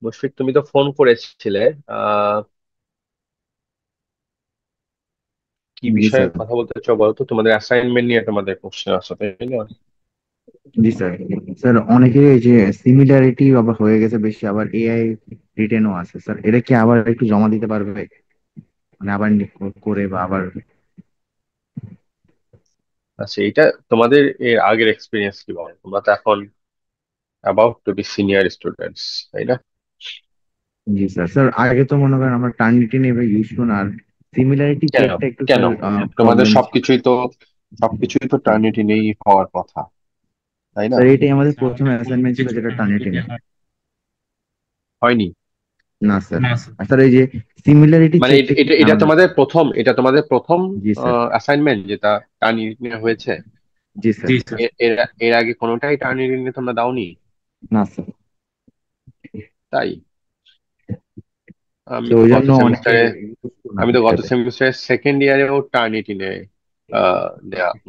মুশফিক, তুমি তো ফোন করেছিলে। আহ কি জি বিষয়ে স্যার। কথা বলতে চাও বলো তো? তোমাদের অ্যাসাইনমেন্ট নিয়ে তোমাদের কোশ্চেন আছে, তাই না? জি স্যার। স্যার অনেকে এই যে সিমিলারিটি আবার হয়ে গেছে বেশি, আবার এআই রিটেনও আছে স্যার, এটা কি আবার একটু জমা দিতে পারবে? মানে আবার করে বা আবার। আচ্ছা, এটা তোমাদের এর আগের এক্সপিরিয়েন্স কি বলো? তোমরা তো এখন about to be senior students, তাই না? জি স্যার। স্যার আগে তো মনে করেন আমরা টার্নিটি নেবে ইউজ করুন, আর সিমিলারিটি কেন? চেকটা একটু কেন? স্যার তোমাদের প্রবলেম ছিল। সবকিছুই তো টার্নিটি নেই হওয়ার কথা, তাই না? স্যার এটাই আমাদের প্রথম অ্যাসাইনমেন্ট ছিল, যেটা টার্নিটি নেই। হয়নি? না স্যার। আর স্যার এই যে সিমিলারিটি মানে চেকটা একটু ঝামেলা স্যার। এটা তোমাদের প্রথম জি স্যার। অ্যাসাইনমেন্ট যেটা টার্নিটি নিয়ে হয়েছে? জি স্যার। এর এর এর আগে কোনোটাই টার্নিটি নিয়ে তোমরা দাওনি? না স্যার। তাই? আমি তো তো ওই গত জন্য অনেকে সেমিস্টারে ইউজ করুন আমি তো গত আপনারটাতে। সেমিস্টারে সেকেন্ড ইয়ারেও টার্নিটি নিয়ে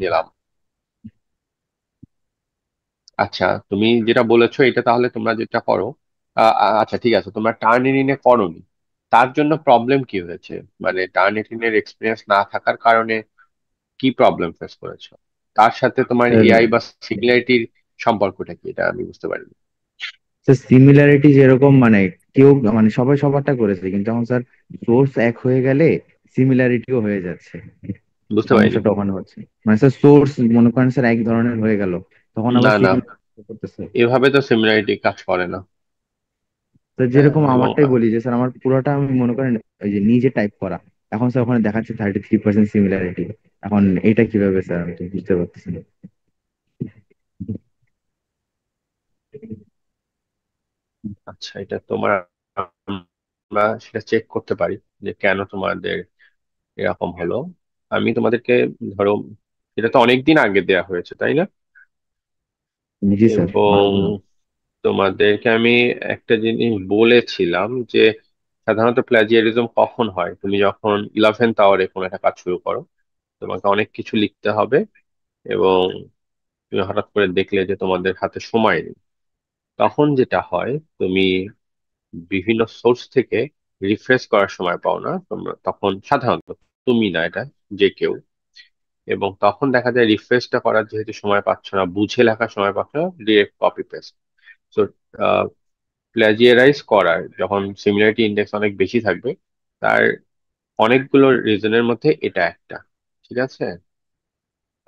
নিলাম। আচ্ছা, তুমি যেটা বলেছো এটা তাহলে তোমরা যেটা করো, আচ্ছা ঠিক আছে, তোমরা টার্নিটিনে করোনি, তার জন্য প্রবলেম কি হয়েছে? মানে টার্নিটিনের এক্সপিরিয়েন্স না থাকার কারণে কি প্রবলেম ফেস করেছো? তার সাথে তোমার স্যার এআই বা সিমিলারিটির সম্পর্কটা কি, এটা আমি বুঝতে পারিনি। স্যার সিমিলারিটি যেরকম মানে কেউ মানে সবাই সবারটা করেছে, কিন্তু এখন স্যার সোর্স এক হয়ে গেলে সিমিলারিটিও হয়ে যাচ্ছে। বুঝতে পারিনি। সমস্যাটা ওখানে হচ্ছে। মানে স্যার সোর্স মনে করেন স্যার এক ধরনের হয়ে গেল, তখন না আবার না, সিমিলারিটি করতেছে। এভাবে তো সিমিলারিটি কাজ করে না। তো হ্যাঁ, যেরকম এবং আমারটাই বলি যে স্যার আমার পুরোটা আমি মনে করেন ওই যে নিজে টাইপ করা, এখন স্যার ওখানে দেখাচ্ছে 33% সিমিলারিটি। এখন এটা কিভাবে স্যার আমি তো বুঝতে পারতেছি না। আচ্ছা, এটা তোমার আমরা সেটা চেক করতে পারি যে কেন তোমাদের এরকম হলো। আমি তোমাদেরকে, ধরো, এটা তো অনেকদিন আগে দেয়া হয়েছে, তাই না? জি স্যার, এবং অনেকদিন। তোমাদেরকে আমি একটা জিনিস বলেছিলাম যে সাধারণত প্লাজিয়ারিজম কখন হয়? তুমি যখন 11th আওয়ারে কোনো একটা কাজ শুরু করো, তোমাকে অনেক কিছু লিখতে হবে, এবং তুমি হঠাৎ করে দেখলে যে তোমাদের হাতে সময় নেই। তখন যেটা হয়, তুমি বিভিন্ন সোর্স থেকে রিফ্রেশ করার সময় পাও না তোমরা, তখন সাধারণত তুমি না, এটা যে কেউ। এবং তখন দেখা যায় রিফ্রেশটা করার যেহেতু সময় পাচ্ছ না, বুঝে লেখার সময় পাচ্ছ না, ডিরেক্ট কপি পেস্ট। তো প্লাজিয়ারাইজ করার যখন সিমিলারিটি ইন্ডেক্স অনেক বেশি থাকবে, তার অনেকগুলো রিজনের মধ্যে এটা একটা। ঠিক আছে?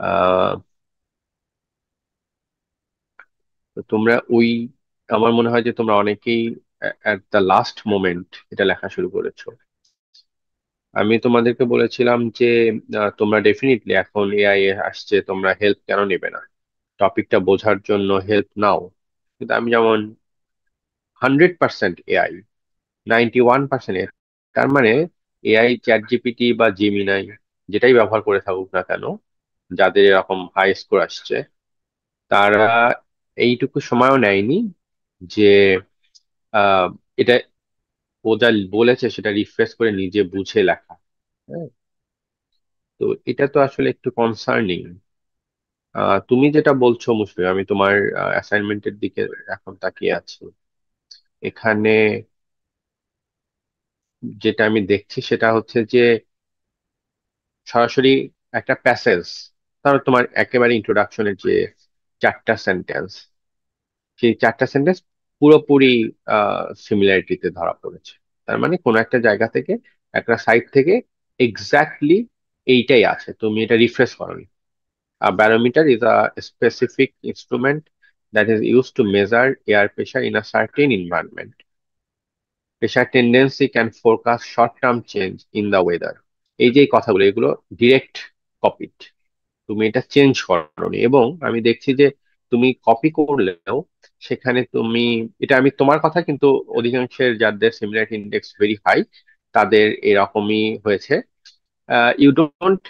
আহ তো তোমরা আমার মনে হয় যে তোমরা অনেকেই অ্যাট দ্য লাস্ট মোমেন্ট এটা লেখা শুরু করেছো। আমি তোমাদেরকে বলেছিলাম যে তোমরা ডেফিনেটলি এখন এআই আসছে, তোমরা হেল্প কেন নেবে না? টপিকটা বোঝার জন্য হেল্প নাও। কিন্তু আমি যেমন 100% এআই, 91% এআই, তার মানে এআই, চ্যাট জিপিটি বা জিমিনাই যেটাই ব্যবহার করে থাকুক না কেন, যাদের এরকম হাই স্কোর আসছে, তারা এইটুকু সময়ও নেয়নি যে আহ, এটা ও যা বলেছে সেটা রিফ্রেশ করে নিজে বুঝে লেখা। হ্যাঁ, তো এটা তো আসলে একটু কনসার্নিং। তুমি যেটা বলছো মুশফিক, আমি তোমার অ্যাসাইনমেন্টের দিকে এখন তাকিয়ে আছি। এখানে যেটা আমি দেখছি সেটা হচ্ছে যে সরাসরি একটা প্যাসেজ, ধরো তোমার একেবারে ইন্ট্রোডাকশনের যে 4টা সেন্টেন্স, সেই 4টা সেন্টেন্স পুরোপুরি সিমিলারিটিতে ধরা পড়েছে। তার মানে কোনো একটা জায়গা থেকে, একটা সাইট থেকে এক্স্যাক্টলি এইটাই আছে, তুমি এটা রিফ্রেশ করোনি। A barometer is a specific instrument that is used to measure air pressure in a certain environment. Pressure tendency can forecast short-term change in the weather. এই যে এই কথাগুলো, এগুলো ডিরেক্ট কপিড, তুমি এটা চেঞ্জ করোনি। এবং আমি দেখছি যে তুমি কপি করলেও সেখানে তুমি, এটা আমি তোমার কথা কিন্তু অধিকাংশের যাদের সিমিলারিটি ইন্ডেক্স ভেরি হাই, তাদের এরকমই হয়েছে। You don't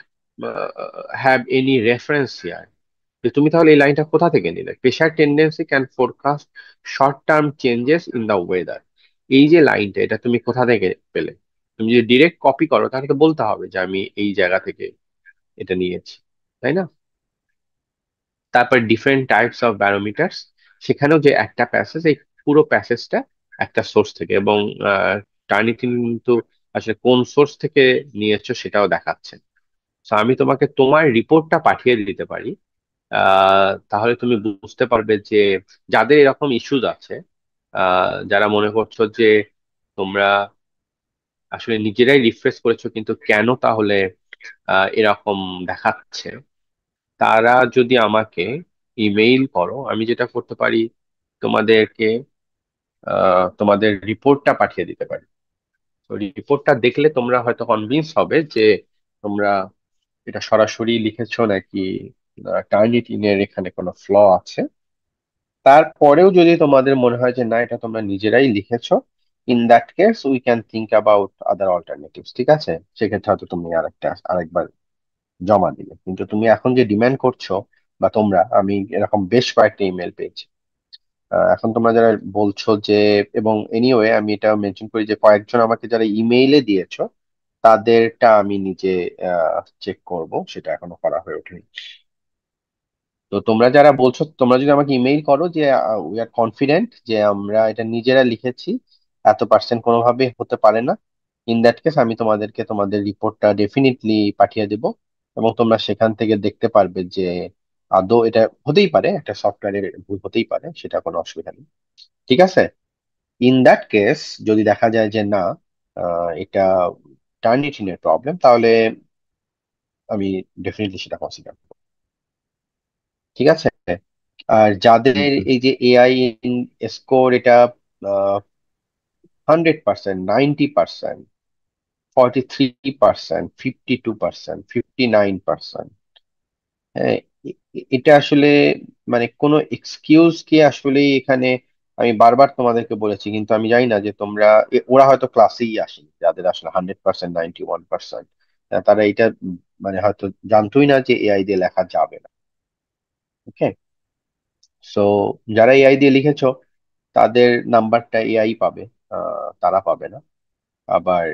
have any reference here. যে তুমি তাহলে এই লাইনটা কোথা থেকে নিলে? Pressure tendency can forecast short term changes in the weather. এই যে লাইনটা, এটা তুমি কোথা থেকে পেলে? তুমি যদি ডিরেক্ট কপি করো তাহলে তো বলতে হবে যে আমি এই জায়গা থেকে এটা নিয়েছি, তাই না? তারপর ডিফারেন্ট টাইপস অফ ব্যারোমিটার্স, সেখানেও যে একটা প্যাসেজ, এই পুরো প্যাসেজটা একটা সোর্স থেকে, এবং টার্নিটি কিন্তু আসলে কোন সোর্স থেকে নিয়েছো সেটাও দেখাচ্ছে। তো আমি তোমাকে তোমার রিপোর্টটা পাঠিয়ে দিতে পারি। তাহলে তুমি বুঝতে পারবে যে যাদের এরকম ইস্যুজ আছে, যারা মনে করছো যে তোমরা আসলে নিজেরাই রিফ্রেশ করেছো কিন্তু কেন তাহলে এরকম দেখাচ্ছে, তারা যদি আমাকে ইমেইল করো, আমি যেটা করতে পারি তোমাদেরকে তোমাদের রিপোর্টটা পাঠিয়ে দিতে পারি। তো রিপোর্টটা দেখলে তোমরা হয়তো কনভিন্স হবে যে তোমরা এটা সরাসরি লিখেছো নাকি টার্নিটিনের এখানে কোনো ফ্ল আছে। তারপরেও যদি তোমাদের মনে হয় যে না, এটা তোমরা নিজেরাই লিখেছো, in that case we can think about other alternatives. ঠিক আছে, সেক্ষেত্রে হয়তো তুমি আরেকবার জমা দিলে। কিন্তু তুমি এখন যে ডিমান্ড করছো, বা তোমরা, আমি এরকম বেশ কয়েকটা ইমেল পেয়েছি। এখন তোমরা যারা বলছো যে, এবং এনিওয়ে আমি এটা মেনশন করি যে কয়েকজন আমাকে যারা ইমেইলে দিয়েছো তাদেরটা আমি নিজে চেক করব, সেটা এখনো করা হয়ে ওঠেনি। তো তোমরা যারা বলছো, তোমরা যদি আমাকে ইমেইল করো যে উই আর কনফিডেন্ট যে আমরা এটা নিজেরা লিখেছি, এত পার্সেন্ট কোনোভাবে হতে পারে না, ইন দ্যাট কেস আমি তোমাদেরকে তোমাদের রিপোর্টটা ডেফিনেটলি পাঠিয়ে দেব। এবং তোমরা সেখান থেকে দেখতে পারবে যে আদৌ এটা হতেই পারে, একটা সফটওয়্যারের ভুল হতেই পারে, সেটা কোনো অসুবিধা নেই। ঠিক আছে, ইন দ্যাট কেস যদি দেখা যায় যে না, এটা টার্নিটিনের প্রবলেম, তাহলে আমি ডেফিনেটলি সেটা কনসিডার করবো। ঠিক আছে। আর যাদের এই যে এআই স্কোর এটা 100%, 90%, 43%, 52%, 59%, হ্যাঁ, এটা আসলে মানে কোনো এক্সকিউজ কি আসলে এখানে? আমি বারবার তোমাদেরকে বলেছি, কিন্তু আমি জানি না যে তোমরা ওরা হয়তো ক্লাসেই আসেনি, যাদের আসলে 100%, 91%, তারা এটা মানে হয়তো জানতোই না যে এআই দিয়ে লেখা যাবে না। ওকে, সো যারা এআই দিয়ে লিখেছো তাদের নাম্বারটা এআই পাবে, তারা পাবে না। আবার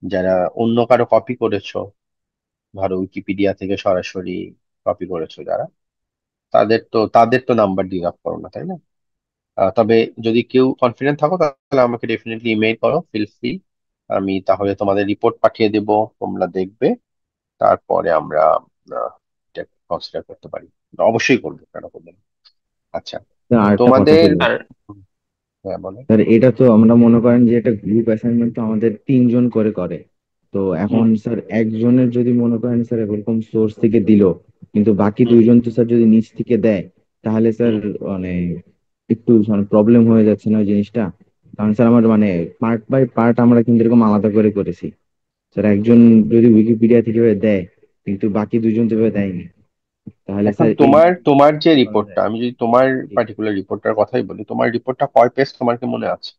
যারা অন্য কারো কপি করেছো, ধরো উইকিপিডিয়া থেকে সরাসরি কপি করেছো যারা, তাদের তো নাম্বার ডিরাপ করো না, তাই না? তবে যদি কেউ কনফিডেন্ট থাকো তাহলে আমাকে ডেফিনেটলি ইমেইল করো, ফিল ফ্রি। আমি তাহলে তোমাদের রিপোর্ট পাঠিয়ে দেব, তোমরা দেখবে, তারপরে আমরা এটা কনসিডার করতে পারি। অবশ্যই করবো, কেন করবো না? আচ্ছা, স্যার তো আরেকটা কথা তোমাদের ছিল। হ্যাঁ, বলো। স্যার এটা তো আমরা মনে করেন যে এটা গ্রুপ অ্যাসাইনমেন্ট তো আমাদের 3 জন করে করে। তো এখন হুম স্যার একজনের যদি মনে করেন স্যার এরকম সোর্স থেকে দিল, কিন্তু বাকি হুম 2 জন তো স্যার যদি নিচ থেকে দেয়, তাহলে স্যার হুম। মানে একটু প্রবলেম হয়ে যাচ্ছে না ওই জিনিসটা? কারণ স্যার আমার মানে পার্ট বাই পার্ট আমরা কিন্তু এরকম আলাদা করে করেছি। স্যার একজন যদি উইকিপিডিয়া থেকে দেয় কিন্তু বাকি 2 জন তো দেয়নি, তাহলে এখন স্যার এই তোমার তোমার যে করা রিপোর্টটা, যায়? আমি যদি তোমার জি স্যার। পার্টিকুলার রিপোর্টটার কথাই বলি, তোমার রিপোর্টটা কয় পেজ তোমার কি মনে আছে?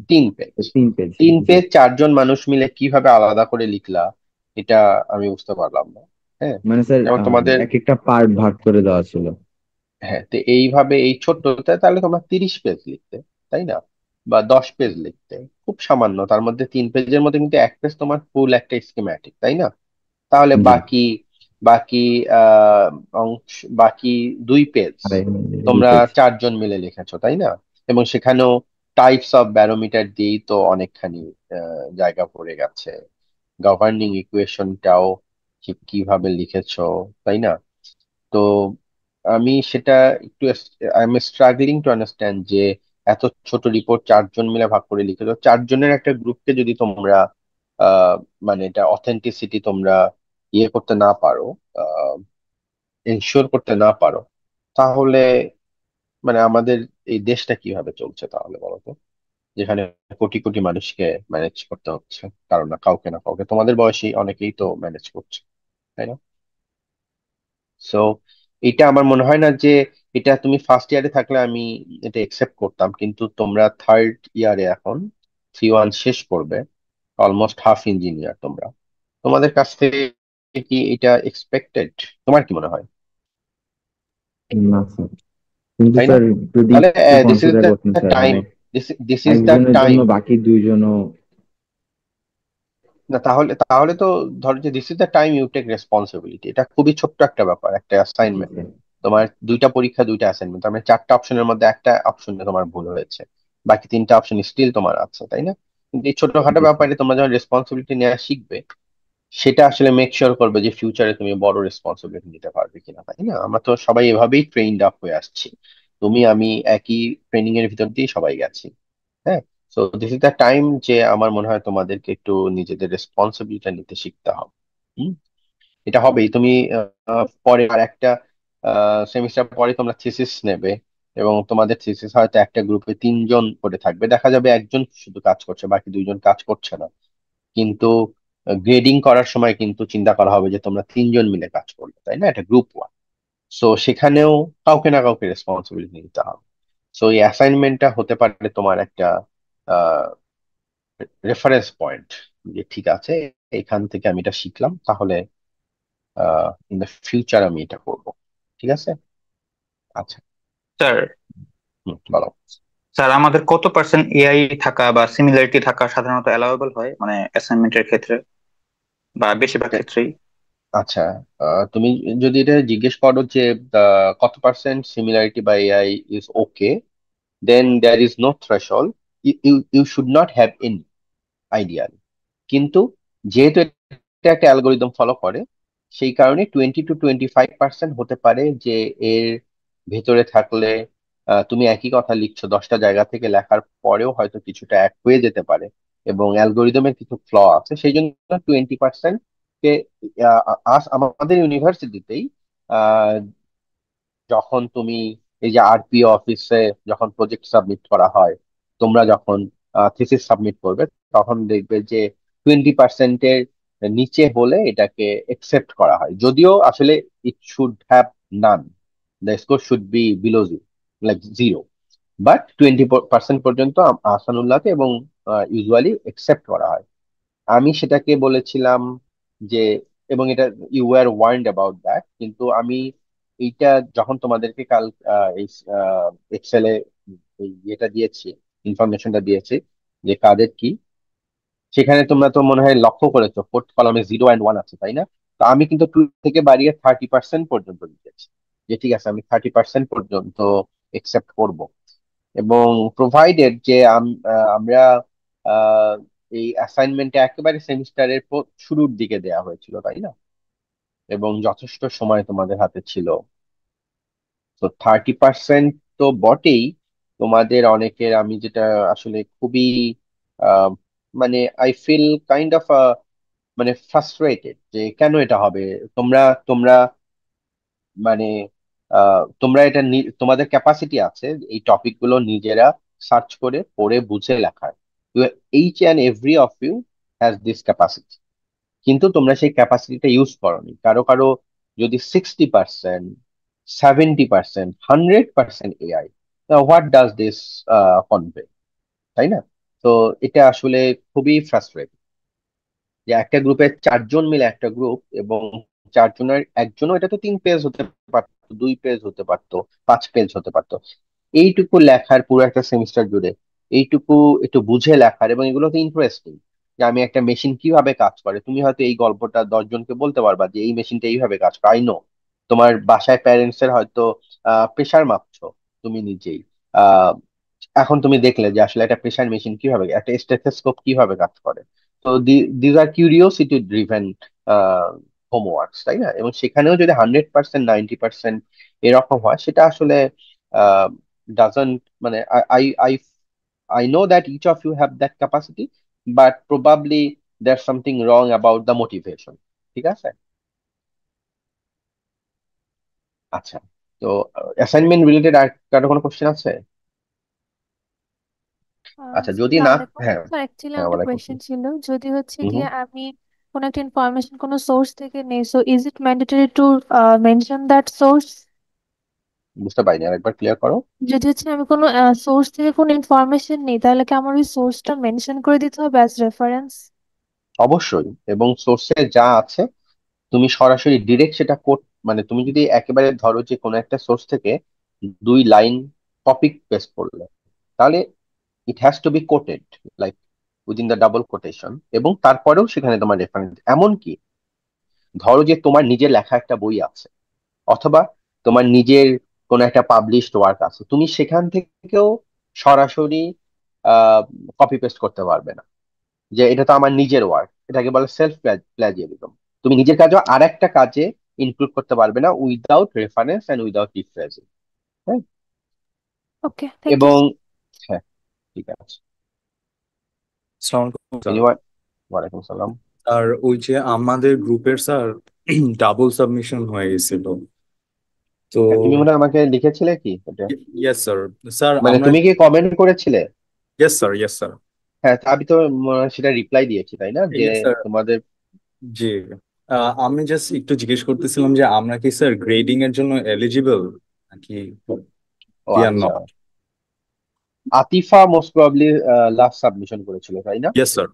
3 পেজ। 3 পেজ। তিন জি। পেজ 4জন মানুষ মিলে কিভাবে আলাদা করে লিখলা, এটা আমি বুঝতে পারলাম না। হ্যাঁ, মানে স্যার যেমন তোমাদের, এক একটা পার্ট ভাগ করে দেওয়া ছিল। হ্যাঁ, তো এইভাবে এই ছোট্টতে তাহলে তোমরা 30 পেজ লিখতে, তাই না? বা 10 পেজ লিখতে, খুব সামান্য। তার মধ্যে 3 পেজের মধ্যে কিন্তু 1 পেজ তোমার ফুল একটা স্কিম্যাটিক, তাই না? তাহলে জি। বাকি বাকি আহ অংশ, বাকি 2 পেজ আর দুই তোমরা পেজ 4জন মিলে লিখেছো, তাই না? এবং সেখানেও টাইপস অফ ব্যারোমিটার দিয়েই তো অনেকখানি জায়গা পড়ে গেছে। গভর্নিং ইকুয়েশনটাও ঠিক কিভাবে লিখেছো, তাই না? তো আমি সেটা একটু, I am struggling to understand যে এত ছোট রিপোর্ট 4জন মিলে ভাগ করে লিখেছো। 4জনের একটা গ্রুপকে যদি তোমরা আহ মানে এটা অথেন্টিসিটি তোমরা ইয়ে করতে না পারো, এনশিওর করতে না পারো, তাহলে মানে আমাদের এই দেশটা কিভাবে চলছে তাহলে বলো তো? যেখানে কোটি কোটি মানুষকে ম্যানেজ করতে হচ্ছে, কারণ না কাউকে না কাউকে, তোমাদের বয়সী অনেকেই তো ম্যানেজ করছে, তাই না? সো এটা আমার মনে হয় না যে, এটা তুমি ফার্স্ট ইয়ারে থাকলে আমি এটা একসেপ্ট করতাম, কিন্তু তোমরা থার্ড ইয়ারে এখন, 3-1 শেষ করবে, অলমোস্ট হাফ ইঞ্জিনিয়ার তোমরা, তোমাদের কাছ থেকে কি এটা এক্সপেক্টেড? তোমার কি মনে হয়? না স্যার। কিন্তু তাই না? স্যার যদি তাহলে একটু দিস ইজ কনসিডার দ্য করতেন স্যার, টাইম, মানে দিস ইজ দ্য একজনের জন্য টাইম। বাকি 2 জনও। না, তাহলে তাহলে তো ধরো যে this is the time you take responsibility. এটা খুবই ছোট্ট একটা ব্যাপার, একটা জি অ্যাসাইনমেন্ট। স্যার। তোমার 2টা পরীক্ষা, 2টা অ্যাসাইনমেন্ট, তার মানে 4টা অপশনের মধ্যে একটা অপশনে তোমার ভুল হয়েছে। বাকি তিনটা অপশন স্টিল তোমার আছে, তাই না? কিন্তু এই ছোটখাটো জি স্যার। ব্যাপারে তোমরা যখন রেসপন্সিবিলিটি নেওয়া শিখবে, সেটা আসলে মেক শিওর করবে যে ফিউচারে তুমি বড় রেসপন্সিবিলিটি নিতে পারবে কিনা, তাই না? আমরা তো সবাই এভাবেই ট্রেইনড আপ হয়ে আসছি, তুমি আমি একই ট্রেনিং এর ভিতর দিয়ে সবাই গেছি। হ্যাঁ। So this is the time যে আমার মনে হয় তোমাদেরকে একটু নিজেদের রেসপন্সিবিলিটি নিতে শিখতে হবে। হুম। এটা হবেই। তুমি পরে আর একটা সেমিস্টার পরে তোমরা থিসিস নেবে, এবং তোমাদের থিসিস হয়তো একটা গ্রুপে 3 জন করে থাকবে, দেখা যাবে একজন শুধু কাজ করছে, বাকি 2 জন কাজ করছে না। কিন্তু গ্রেডিং করার সময় কিন্তু চিন্তা করা হবে যে তোমরা 3 জন মিলে কাজ করলে, তাই না? এটা গ্রুপ ওয়ার্ক। সো সেখানেও কাউকে না কাউকে রেসপন্সিবিলিটি নিতে হবে। সো এই অ্যাসাইনমেন্টটা হতে পারে তোমার একটা রেফারেন্স পয়েন্ট, যে ঠিক আছে, এখান থেকে আমি এটা শিখলাম, তাহলে ইন দ্য ফিউচার আমি এটা করব। ঠিক আছে। আচ্ছা। স্যার, বলো। স্যার আমাদের কত পার্সেন্ট এআই থাকা বা সিমিলারিটি থাকা সাধারণত অ্যালাউয়েবল হয়, মানে অ্যাসাইনমেন্টের ক্ষেত্রে বা বেশিরভাগ ক্ষেত্রেই? আচ্ছা, তুমি যদি এটা জিজ্ঞেস করো যে কত পার্সেন্ট সিমিলারিটি বা AI is okay, then there is no threshold. You should not have any idea. কিন্তু যেহেতু এটা একটা অ্যালগোরিদম ফলো করে, সেই কারণে 20 to 25% হতে পারে যে এর ভেতরে থাকলে তুমি একই কথা লিখছো 10টা জায়গা থেকে লেখার পরেও হয়তো কিছুটা এক হয়ে যেতে পারে, এবং অ্যালগোরিদমের কিছু ফ্ল আছে, সেই জন্য 20% কে আমাদের ইউনিভার্সিটিতেই যখন তুমি এই যে আরপিও অফিসে যখন প্রজেক্ট সাবমিট করা হয়, তোমরা যখন থিসিস সাবমিট করবে, তখন দেখবে যে 20%-এর নিচে হলে এটাকে একসেপ্ট করা হয়, যদিও আসলে it should have naan, the score should be below zero, like zero. But 20% পর্যন্ত আসানুল্লাহকে এবং ইউজুয়ালি একসেপ্ট করা হয়। আমি সেটাকে বলেছিলাম যে, এবং এটা you are warned about that, কিন্তু আমি এইটা যখন তোমাদেরকে কাল এই এক্সেলে এই ইয়েটা দিয়েছি, ইনফরমেশনটা দিয়েছি যে কাদের কি, সেখানে তোমরা তো মনে হয় লক্ষ্য করেছো ফোর্থ কলামে 0 and 1 আছে, তাই না? তো আমি কিন্তু 2 থেকে বাড়িয়ে 30% পর্যন্ত দিয়েছি, যে ঠিক আছে আমি 30% পর্যন্ত একসেপ্ট করব। এবং প্রোভাইডেড যে আমরা আহ, এই অ্যাসাইনমেন্টটা একেবারে সেমিস্টারের শুরুর দিকে দেয়া হয়েছিল, তাই না? এবং যথেষ্ট সময় তোমাদের হাতে ছিল। তো 30% তো বটেই। তোমাদের অনেকের আমি যেটা আসলে খুবই আহ, মানে আই ফিল কাইন্ড অফ মানে ফ্রাস্ট্রেটেড যে কেন এটা হবে। তোমরা তোমরা মানে তোমরা এটা তোমাদের ক্যাপাসিটি আছে এই টপিক গুলো নিজেরা সার্চ করে পড়ে বুঝে লেখার। Each and every of you has this capacity, কিন্তু তোমরা সেই ক্যাপাসিটিটা ইউজ করোনি। কারো কারো যদি 60%, 70%, 100% AI, what does this convey, তাই না? তো এটা আসলে খুবই ফ্রাস্ট্রেটিং যে একটা গ্রুপে 4 জন মিলে একটা গ্রুপ, এবং 4 জনের একজনও, এটা তো 3 পেজ হতে পারতো, 2 পেজ হতে পারতো, 5 পেজ হতে পারতো, এইটুকু লেখার পুরো একটা সেমিস্টার জুড়ে, এইটুকু একটু বুঝে লেখার। এবং এগুলো তো ইন্টারেস্টিং যে আমি একটা মেশিন কিভাবে কাজ করে, তুমি হয়তো এই গল্পটা 10 জনকে বলতে পারবা যে এই মেশিনটা এইভাবে কাজ করে। আই নো তোমার বাসায় প্যারেন্টস এর হয়তো প্রেশার মাপছো তুমি নিজেই। আহ এখন তুমি দেখলে যে আসলে একটা প্রেশার মেশিন কিভাবে, একটা স্টেথোস্কোপ কিভাবে কাজ করে। তো these are curiosity driven homeworks, তাই না? এবং সেখানেও যদি 100%, 90% এরকম হয়, সেটা আসলে ডাজন্ট মানে I I I know that each of you have that capacity, but probably there something wrong about the motivation. ঠিক আছে। আচ্ছা। তো অ্যাসাইনমেন্ট রিলেটেড আর কারো কোনো কোশ্চেন আছে? আচ্ছা, যদি জি। না, আসসালামু আলাইকুম হ্যাঁ। স্যার, অ্যাকচুয়ালি হ্যাঁ, একটা ওয়ালাইকুম কোয়েশ্চেন আসসালাম। ছিল। যদি হচ্ছে হুম হুম। গিয়ে আমি কোনো একটা ইনফরমেশন কোনো সোর্স থেকে নেই, so is it mandatory two mention that source? বুঝতে পারিনি, আরেকবার ক্লিয়ার করো। যদি হচ্ছে আমি কোনো সোর্স থেকে কোনো ইনফরমেশন নেই, তাহলে কি আমার ওই সোর্সটা মেনশন করে দিতে হবে অ্যাজ রেফারেন্স? অবশ্যই। এবং সোর্সে যা আছে তুমি সরাসরি ডিরেক্ট সেটা কোট, মানে তুমি যদি একেবারে ধরো যে কোনো একটা সোর্স থেকে 2 লাইন টপিক পেস্ট করলে, তাহলে it has to be quoted, like within the double quotation, এবং তারপরেও সেখানে তোমার রেফারেন্স। এমনকি ধরো যে তোমার নিজের লেখা একটা বই আছে, অথবা তোমার নিজের কোনো একটা পাবলিশড ওয়ার্ক আছে, তুমি সেখান থেকেও সরাসরি কপি পেস্ট করতে পারবে না, যে এটা তো আমার নিজের ওয়ার্ক, এটাকে বলে সেলফ প্লাজিয়ারিজম। তুমি নিজের কাজও আর একটা কাজে ইনক্লুড করতে পারবে না without reference and without rephrasing. হ্যাঁ। Okay, thank you. এবং হ্যাঁ, ঠিক আছে। আসসালামু আলাইকুম স্যার। এনিওয়ান, ওয়ালাইকুম সালাম। আর ওই যে আমাদের গ্রুপের স্যার ডাবল সাবমিশন হয়ে গেছিল তো। হ্যাঁ, তুমি মনে হয় আমাকে লিখেছিলে কি ওটা? Yes sir. স্যার মানে আমরা, তুমি কি কমেন্ট করেছিলে? Yes sir, yes sir. হ্যাঁ, তা আমি তো মনে হয় সেটা রিপ্লাই দিয়েছি, তাই না, যে ইয়েস স্যার। তোমাদের। জি। আমি জাস্ট একটু জিজ্ঞেস করতেছিলাম যে আমরা কি স্যার গ্রেডিং এর জন্য এলিজিবল নাকি ও উই আর আচ্ছা, not? Atifa most probably last submission করেছিল, তাই না? Yes sir.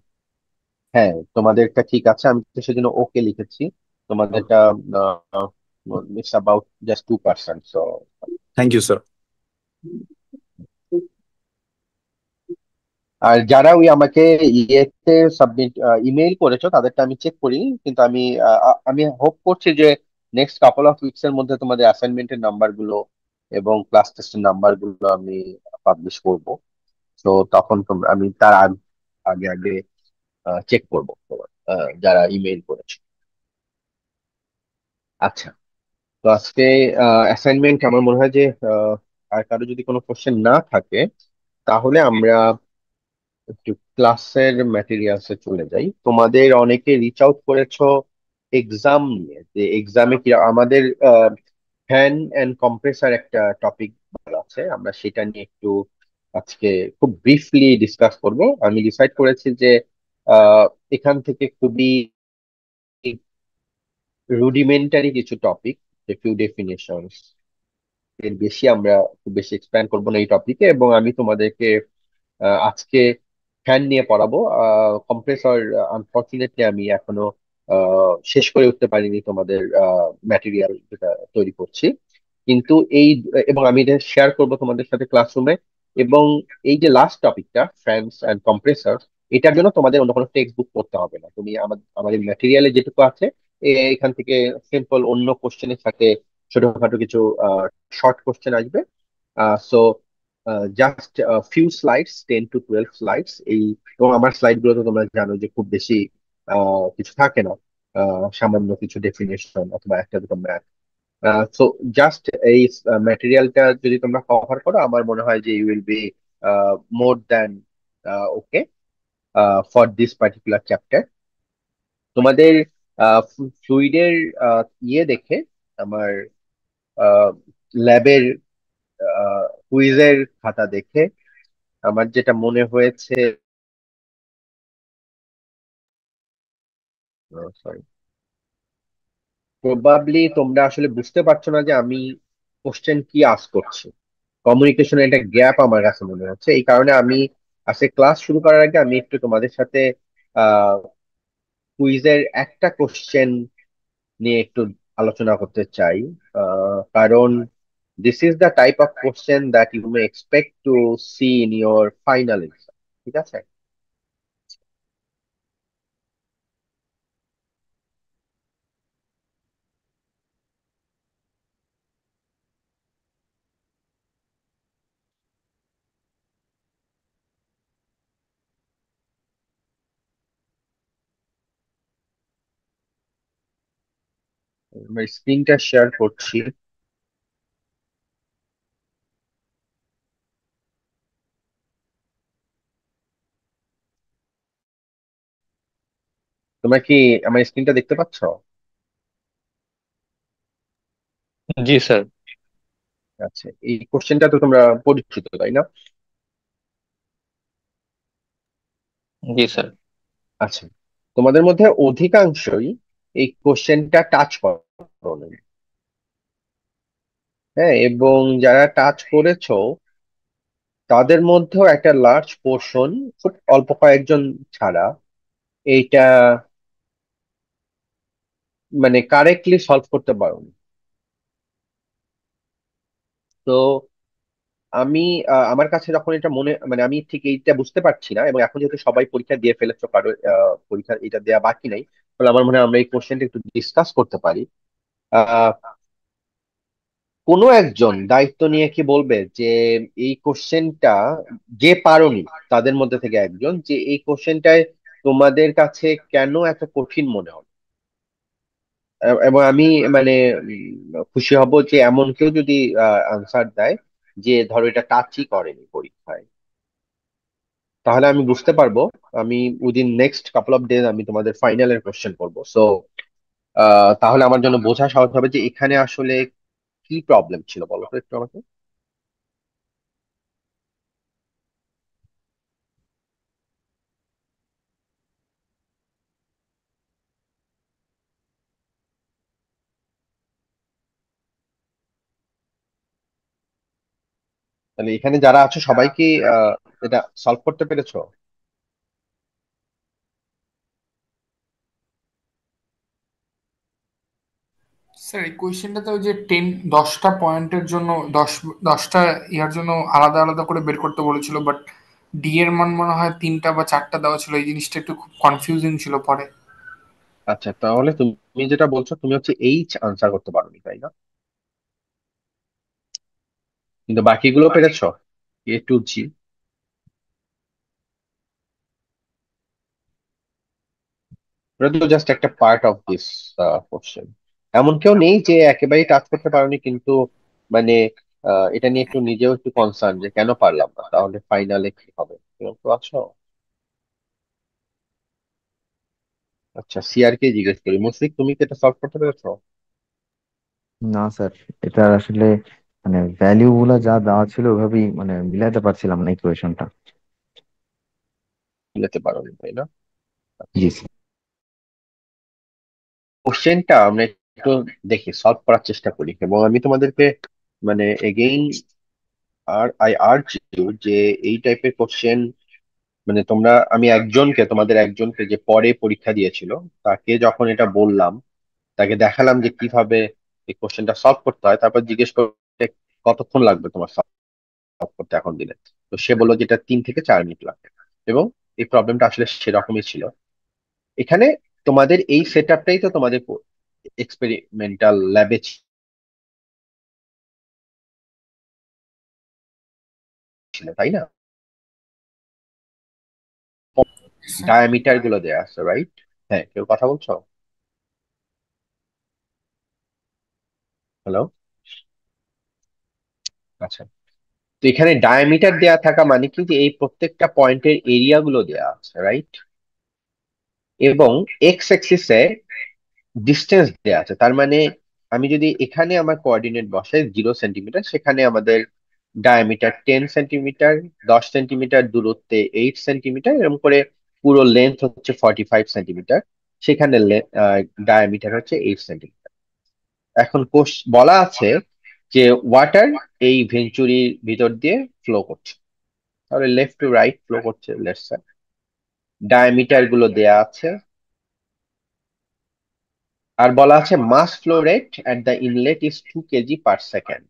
হ্যাঁ, তোমাদেরটা ঠিক আছে, আমি তো সেজন্য ওকে লিখেছি। তোমাদেরটা it's about just 2%, so. Thank you sir. আর যারা ওই আমাকে ইয়েতে সাবমিট ইমেইল করেছো তাদেরটা আমি চেক করিনি, কিন্তু আমি হোপ করছি যে নেক্সট কাপল অফ উইকস এর মধ্যে তোমাদের অ্যাসাইনমেন্টের নাম্বার গুলো এবং ক্লাস টেস্টের নাম্বার গুলো আমি পাবলিশ করব। তো তখন আমি তার আগে আগে চেক করবো তোমার যারা ইমেইল করেছে। আচ্ছা, তো আজকে অ্যাসাইনমেন্ট আমার মনে হয় যে আর কারো যদি কোনো কোশ্চেন না থাকে, তাহলে আমরা একটু ক্লাসের ম্যাটেরিয়ালসে চলে যাই। তোমাদের অনেকে রিচ আউট করেছো এক্সাম নিয়ে, যে এক্সামে কি আমাদের ফ্যান এন্ড কম্প্রেসার একটা টপিক আছে, আমরা সেটা নিয়ে একটু আজকে খুব ব্রিফলি ডিসকাস করব। আমি ডিসাইড করেছি যে আহ, এখান থেকে খুবই রুডিমেন্টারি কিছু টপিক, যে ফিউ ডেফিনেশনস, এর বেশি আমরা খুব বেশি এক্সপ্যান্ড করবো না এই টপিকে। এবং আমি তোমাদেরকে আজকে ফ্যান নিয়ে পড়াবো। কম্প্রেসর আনফরচুনেটলি আমি এখনো শেষ করে উঠতে পারিনি তোমাদের ম্যাটেরিয়াল যেটা তৈরি করছি, কিন্তু এই এবং আমি এটা শেয়ার করবো তোমাদের সাথে ক্লাসরুমে। এবং এই যে লাস্ট টপিকটা ফ্যানস অ্যান্ড কম্প্রেসর, এটার জন্য তোমাদের অন্য কোনো টেক্সট বুক পড়তে হবে না। তুমি আমাদের ম্যাটেরিয়ালে যেটুকু আছে এখান থেকে সিম্পল অন্য কোশ্চেনের সাথে ছোটখাটো কিছু শর্ট কোশ্চেন আসবে। So just few slides, 10 to 12 slides এই। এবং আমার স্লাইড গুলো তো তোমরা জানো যে খুব বেশি কিছু থাকে না, সামান্য কিছু ডেফিনেশন অথবা একটা দুটো ম্যাথ। সো জাস্ট এই ম্যাটেরিয়ালটা যদি তোমরা কভার করো, আমার মনে হয় যে you will be more than okay for this particular chapter. তোমাদের ফ্লুইডের ইয়ে দেখে, আমার ল্যাবের কুইজের খাতা দেখে আমার যেটা মনে হয়েছে, সরি, প্রবাবলি তোমরা আসলে বুঝতে পারছো না যে আমি কোশ্চেন কি আস করছি। কমিউনিকেশনের একটা গ্যাপ আমার কাছে মনে হচ্ছে, এই কারণে আমি আজকে ক্লাস শুরু করার আগে আমি একটু তোমাদের সাথে আহ কুইজের একটা কোশ্চেন নিয়ে একটু আলোচনা করতে চাই। কারণ this is the type of question that you may expect to see in your final exam. ঠিক আছে? আমার স্ক্রিনটা শেয়ার করছি। তোমরা কি আমার স্ক্রিনটা দেখতে পাচ্ছ? জি স্যার। আচ্ছা, এই কোশ্চেনটা তো তোমরা পরিচিত, তাই না? জি স্যার। আচ্ছা, তোমাদের মধ্যে অধিকাংশই এই কোশ্চেনটা টাচ করো। হ্যাঁ, এবং যারা টাচ করেছো তাদের মধ্যেও একটা লার্জ পোর্শন, খুব অল্প কয়েকজন ছাড়া, এইটা মানে কারেক্টলি সলভ করতে পারো। তো আমি আমার কাছে যখন এটা মনে মানে আমি ঠিক এইটা বুঝতে পারছি না, এবং এখন যেহেতু সবাই পরীক্ষা দিয়ে ফেলেছো, কারো পরীক্ষা এটা দেওয়া বাকি নাই, তাহলে আমার মনে হয় আমরা এই কোশ্চেনটা একটু ডিসকাস করতে পারি। কোনো একজন দায়িত্ব নিয়ে কি বলবে যে এই কোশ্চেনটা, যে পারোনি তাদের মধ্যে থেকে একজন, যে এই কোশ্চেনটায় তোমাদের কাছে কেন এত কঠিন মনে হলো? এবং আমি মানে খুশি হব যে এমন কেউ যদি আনসার দেয় যে ধরো এটা টাচই করেনি পরীক্ষায়, তাহলে আমি বুঝতে পারবো। আমি within next couple of days আমি তোমাদের ফাইনালের কোশ্চেন করবো। সো তাহলে আমার জন্য বোঝা সহজ হবে যে এখানে আসলে কি প্রবলেম ছিল, বলো তো একটু আমাকে। তাহলে এখানে যারা আছো সবাই কি এটা সলভ করতে পেরেছো? স্যার এই কোয়েশ্চেনটাতে ওই যে 10টা পয়েন্টের জন্য 10টা ইয়ার জন্য আলাদা আলাদা করে বের করতে বলেছিল, বাট ডি এর মান মনে হয় 3টা বা 4টা দেওয়া ছিল। এই জিনিসটা একটু খুব কনফিউজিং ছিল পরে। আচ্ছা, তাহলে তুমি যেটা বলছো তুমি হচ্ছে এইচ আনসার করতে পারোনি, তাই না? কিন্তু বাকিগুলো পেরেছো, A to G। ওটা তো জাস্ট একটা পার্ট অফ দিস কোশ্চেন। এমন কেউ নেই যে একেবারেই টাচ করতে পারোনি, কিন্তু মানে এটা নিয়ে একটু নিজেও একটু কনসার্ন যে কেন পারলাম না, তাহলে ফাইনালে কি হবে, এরকম তো আছো। আচ্ছা, সিআর কে জিজ্ঞেস করি, মুশফিক তুমি কি এটা সলভ করতে পেরেছো? না স্যার, এটা আসলে মানে ভ্যালিউ গুলা যা দেওয়া ছিল ওইভাবেই মানে মিলাতে পারছিলাম না ইকুয়েশনটা। মিলাতে পারোনি, তাই না? জি আচ্ছা, স্যার। কোশ্চেনটা আমরা একটু দেখি, সলভ করার চেষ্টা করি, এবং আমি তোমাদেরকে মানে এগেইন আর আই আর্জ ইউ যে এই টাইপের কোশ্চেন মানে তোমরা, আমি তোমাদের একজনকে যে পরে পরীক্ষা দিয়েছিল, তাকে যখন এটা বললাম, তাকে দেখালাম যে কিভাবে এই কোশ্চেনটা সলভ করতে হয়, তারপর জিজ্ঞেস করতে কতক্ষণ লাগবে তোমার সলভ করতে এখন দিলে, তো সে বললো যে এটা 3 থেকে 4 মিনিট লাগবে। এবং এই প্রবলেমটা আসলে সেরকমই ছিল। এখানে তোমাদের এই সেট আপটাই তো তোমাদের এক্সপেরিমেন্টাল ল্যাবে ছিল, তাই না? স্যার ডায়ামিটার গুলো দেয়া আছে, রাইট? হ্যাঁ, কেউ কথা বলছো? হ্যালো? আচ্ছা, তো এখানে ডায়ামিটার দেয়া থাকা মানে কি যে এই প্রত্যেকটা পয়েন্টের এরিয়া গুলো দেয়া আছে, রাইট? এবং এক্স অ্যাক্সিসে ডিস্টেন্স দেয়া আছে। তার মানে আমি যদি এখানে আমার কোঅর্ডিনেট বসাই 0 সেন্টিমিটার, সেখানে আমাদের ডায়ামিটার 10 সেন্টিমিটার, 10 সেন্টিমিটার দূরত্বে 8 সেন্টিমিটার, এরকম করে পুরো লেন্থ হচ্ছে 45 সেন্টিমিটার। সেখানে ডায়ামিটার হচ্ছে 8 সেন্টিমিটার। এখন বলা আছে যে ওয়াটার এই ভেঞ্চুরির ভিতর দিয়ে ফ্লো করছে, তাহলে লেফট টু রাইট ফ্লো করছে, লেটস সে। ডায়ামিটার গুলো দেয়া আছে, আর বলা আছে mass flow rate at the inlet is 2 kg/সেকেন্ড।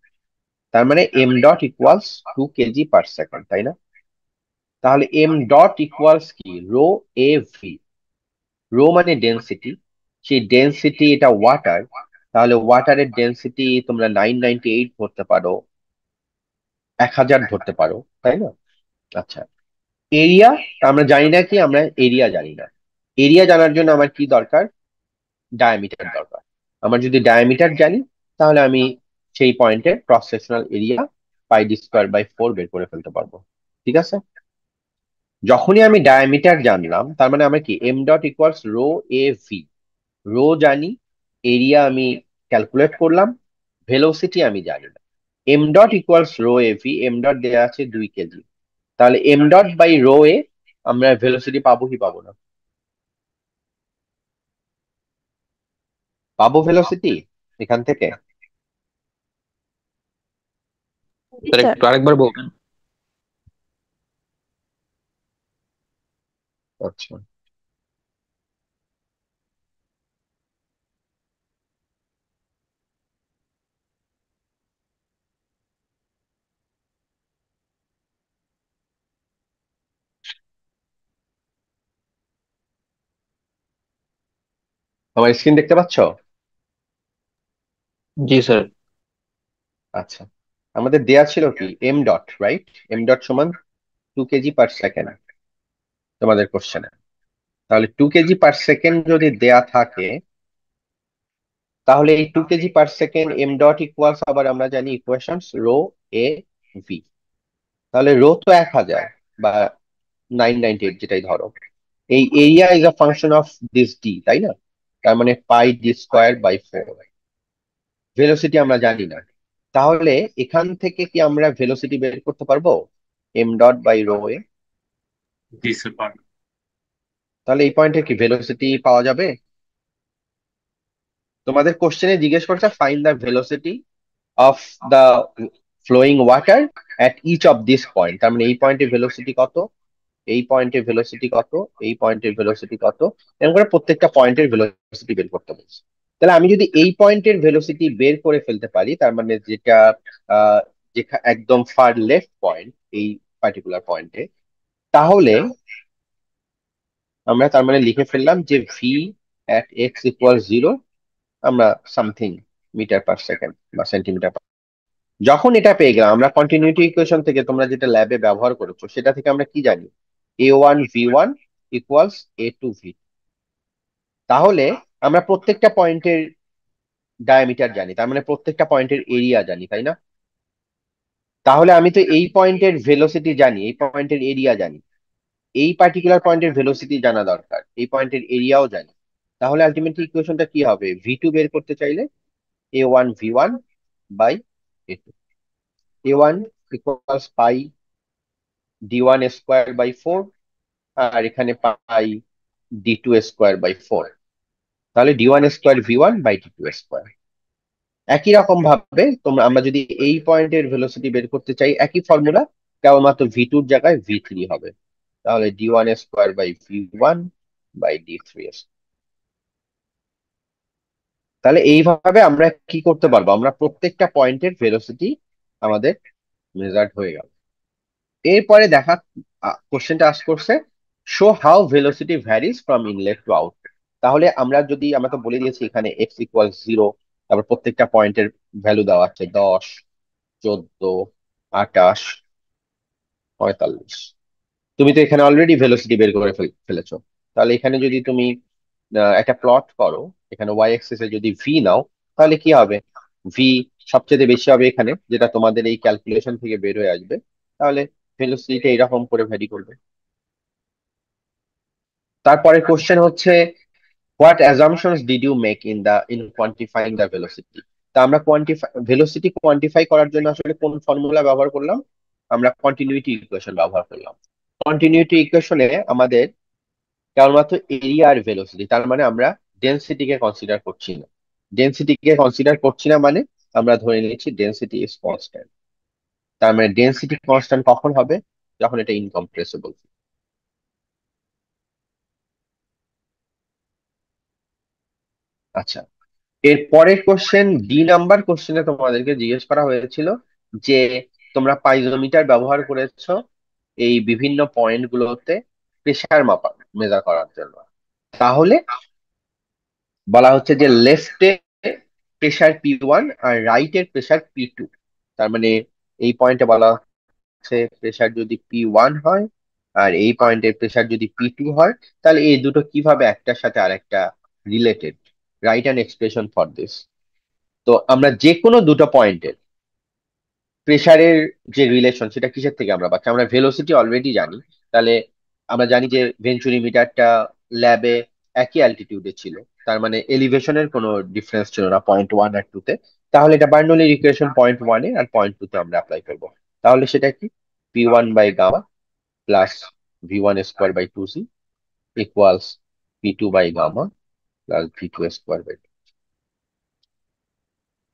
তার মানে এম ডট ইকুয়ালস 2 kg/সেকেন্ড, তাই না? তাহলে এম ডট ইকুয়ালস কি, রো এ ভি। রো মানে ডেন্সিটি, সেই ডেন্সিটি এটা ওয়াটার, তাহলে ওয়াটারের ডেন্সিটি তোমরা 998 ধরতে পারো, 1000 ধরতে পারো, তাই না? আচ্ছা, এরিয়া আমরা জানি না, কি আমরা এরিয়া জানি না। এরিয়া জানার জন্য আমার কি দরকার, ডায়ামিটার দরকার। আমার যদি ডায়ামিটার জানি, তাহলে আমি সেই পয়েন্টের ক্রস সেকশনাল এরিয়া πd²/4 বের করে ফেলতে পারবো। ঠিক আছে, যখনই আমি ডায়ামিটার জানলাম, তার মানে আমার কি M dot equals rho A V. Rho জানি, এরিয়া আমি ক্যালকুলেট করলাম, ভেলোসিটি আমি জানি না। M dot equals rho A V, M dot দেওয়া আছে 2 কেজি, তাহলে এম ডট বাই রো এ আমরা ভেলোসিটি পাবো কি পাবো না? পাবো ভেলোসিটি এখান থেকে। জি স্যার স্যার। একটু আরেকবার বলবেন? আচ্ছা, আমার স্ক্রিন দেখতে পাচ্ছ? জি স্যার। আচ্ছা, আমাদের দেয়া ছিল কি M dot, right? M dot সমান 2 kg/সেকেন্ড তোমাদের কোশ্চেনে। তাহলে 2 kg/সেকেন্ড যদি দেয়া থাকে, তাহলে এই 2 kg/সেকেন্ড এম ডট ইকুয়ালস, আবার আমরা জানি ইকুয়েশনস রো এ ভি। তাহলে রো তো 1000 বা 998 যেটাই ধরো, এই area is a function of this D, তাই না? তার মানে পাই ডি স্কোয়ার বাই 4। ভেলোসিটি আমরা জানি না, তাহলে এখান থেকে কি আমরা ভেলোসিটি বের করতে পারবো? M dot by rho A. জি স্যার পারবো। তাহলে এই পয়েন্টে কি ভেলোসিটি পাওয়া যাবে? তোমাদের কোশ্চেনে জিজ্ঞেস করছে find the velocity of the flowing water at each of this point. তার মানে এই পয়েন্টের ভেলোসিটি কত, এই পয়েন্টের ভেলোসিটি কত, এই পয়েন্টের ভেলোসিটি কত, এরকম করে প্রত্যেকটা পয়েন্টের ভেলোসিটি বের করতে বলছে। তাহলে আমি যদি এই পয়েন্টের ভেলোসিটি বের করে ফেলতে পারি, তার মানে যেটা আহ একদম ফার লেফট পয়েন্ট, এই পার্টিকুলার পয়েন্টে, তাহলে আমরা তার মানে লিখে ফেললাম যে ভি অ্যাট এক্স ইকুয়াল 0, আমরা সামথিং মিটার/সেকেন্ড বা সেন্টিমিটার। যখন এটা পেয়ে গেলাম, আমরা কন্টিনিউটি ইকুয়েশন থেকে, তোমরা যেটা ল্যাবে ব্যবহার করেছো সেটা থেকে আমরা কি জানি? a1 v1 equals a2 v। তাহলে আমরা প্রত্যেকটা পয়েন্টের ডায়ামিটার জানি, তার মানে প্রত্যেকটা পয়েন্টের এরিয়া জানি, তাই না? তাহলে আমি তো এই পয়েন্টের ভেলোসিটি জানি, এই পয়েন্টের এরিয়া জানি, এই পার্টিকুলার পয়েন্টের ভেলোসিটি জানা দরকার, এই পয়েন্টের এরিয়াও জানি। তাহলে আলটিমেটলি ইকুয়েশনটা কি হবে? ভি2 বের করতে চাইলে a1 v1 by a2। a1 equals pi d1 square by 4, আর এখানে পাই d2 স্কোয়ার বাই 4। তাহলে d1 square v1 by d2 square. একই রকম ভাবে আমরা যদি এই পয়েন্টের ভেলোসিটি বের করতে চাই, একই ফর্মুলা, কেবলমাত্র ভি2 এর জায়গায় ভি3 হবে। তাহলে d1 square by v1 by d3। তাহলে এইভাবে আমরা কি করতে পারবো? আমরা প্রত্যেকটা পয়েন্টের ভেলোসিটি আমাদের মেজার্ড হয়ে গেল। এরপরে দেখা কোশ্চেনটা আস করছে show how velocity varies from inlet to out. তাহলে আমরা তো বলে দিয়েছি এখানে এক্স ইকুয়াল 0, তারপর প্রত্যেকটা পয়েন্টের ভ্যালু দেওয়া আছে 10, 14, 28, 45। তুমি তো এখানে অলরেডি ভেলোসিটি বের করে ফেলেছো। তাহলে এখানে যদি তুমি একটা প্লট করো, এখানে ওয়াই অ্যাক্সিসে যদি ভি নাও, তাহলে কি হবে? ভি সবচেয়ে বেশি হবে এখানে, যেটা তোমাদের এই ক্যালকুলেশন থেকে বের হয়ে আসবে। তাহলে ভেলোসিটিটা এরকম করে ভ্যারি করবে। তারপরে কোশ্চেন হচ্ছে what assumptions did you make in quantifying the velocity. তা আমরা ভেলোসিটি কোয়ান্টিফাই করার জন্য আসলে কোন ফর্মুলা ব্যবহার করলাম? আমরা কন্টিনিউইটি ইকুয়েশন ব্যবহার করলাম। কন্টিনিউইটি ইকুয়েশনে আমাদের কেবলমাত্র এরিয়া আর ভেলোসিটি, তার মানে আমরা ডেন্সিটিকে কনসিডার করছি না। ডেন্সিটিকে কনসিডার করছি না মানে আমরা ধরে নিচ্ছি ডেন্সিটি ইজ কনস্ট্যান্ট। তার মানে ডেন্সিটি কনস্ট্যান্ট কখন হবে? যখন এটা ইনকম্প্রেসিবল। আচ্ছা, এর পরের কোশ্চেন, ডি নাম্বার কোশ্চেনে তোমাদেরকে জিজ্ঞেস করা হয়েছিল যে তোমরা পাইজোমিটার ব্যবহার করেছো এই বিভিন্ন পয়েন্ট গুলোতে প্রেসার মাপা মেজার করার জন্য। তাহলে বলা হচ্ছে যে লেফটে প্রেসার P1 আর রাইটের প্রেসার P2। তার মানে এই পয়েন্টে বলা হচ্ছে প্রেসার যদি P1 হয় আর এই পয়েন্টের প্রেসার যদি P2 হয়, তাহলে এই দুটো কিভাবে একটার সাথে আরেকটা related. Write an expression for this. তো আমরা যে কোনো দুটো পয়েন্টের প্রেসারের যে রিলেশন, সেটা কিসের থেকে আমরা পাচ্ছি? আমরা ভেলোসিটি অলরেডি জানি। তাহলে আমরা জানি যে ভেঞ্চুরিমিটারটা ল্যাবে একই অ্যালটিটিউডে ছিল, তার মানে এলিভেশনের কোনো ডিফারেন্স ছিল না পয়েন্ট 1 আর 2 তে। তাহলে এটা বার্নৌলির ইকুয়েশন পয়েন্ট 1 আর পয়েন্ট 2 তে আমরা অ্যাপ্লাই করবো। তাহলে সেটা কি? P1/gamma plus v1 square by 2c equals P2/gamma plus v2 square by.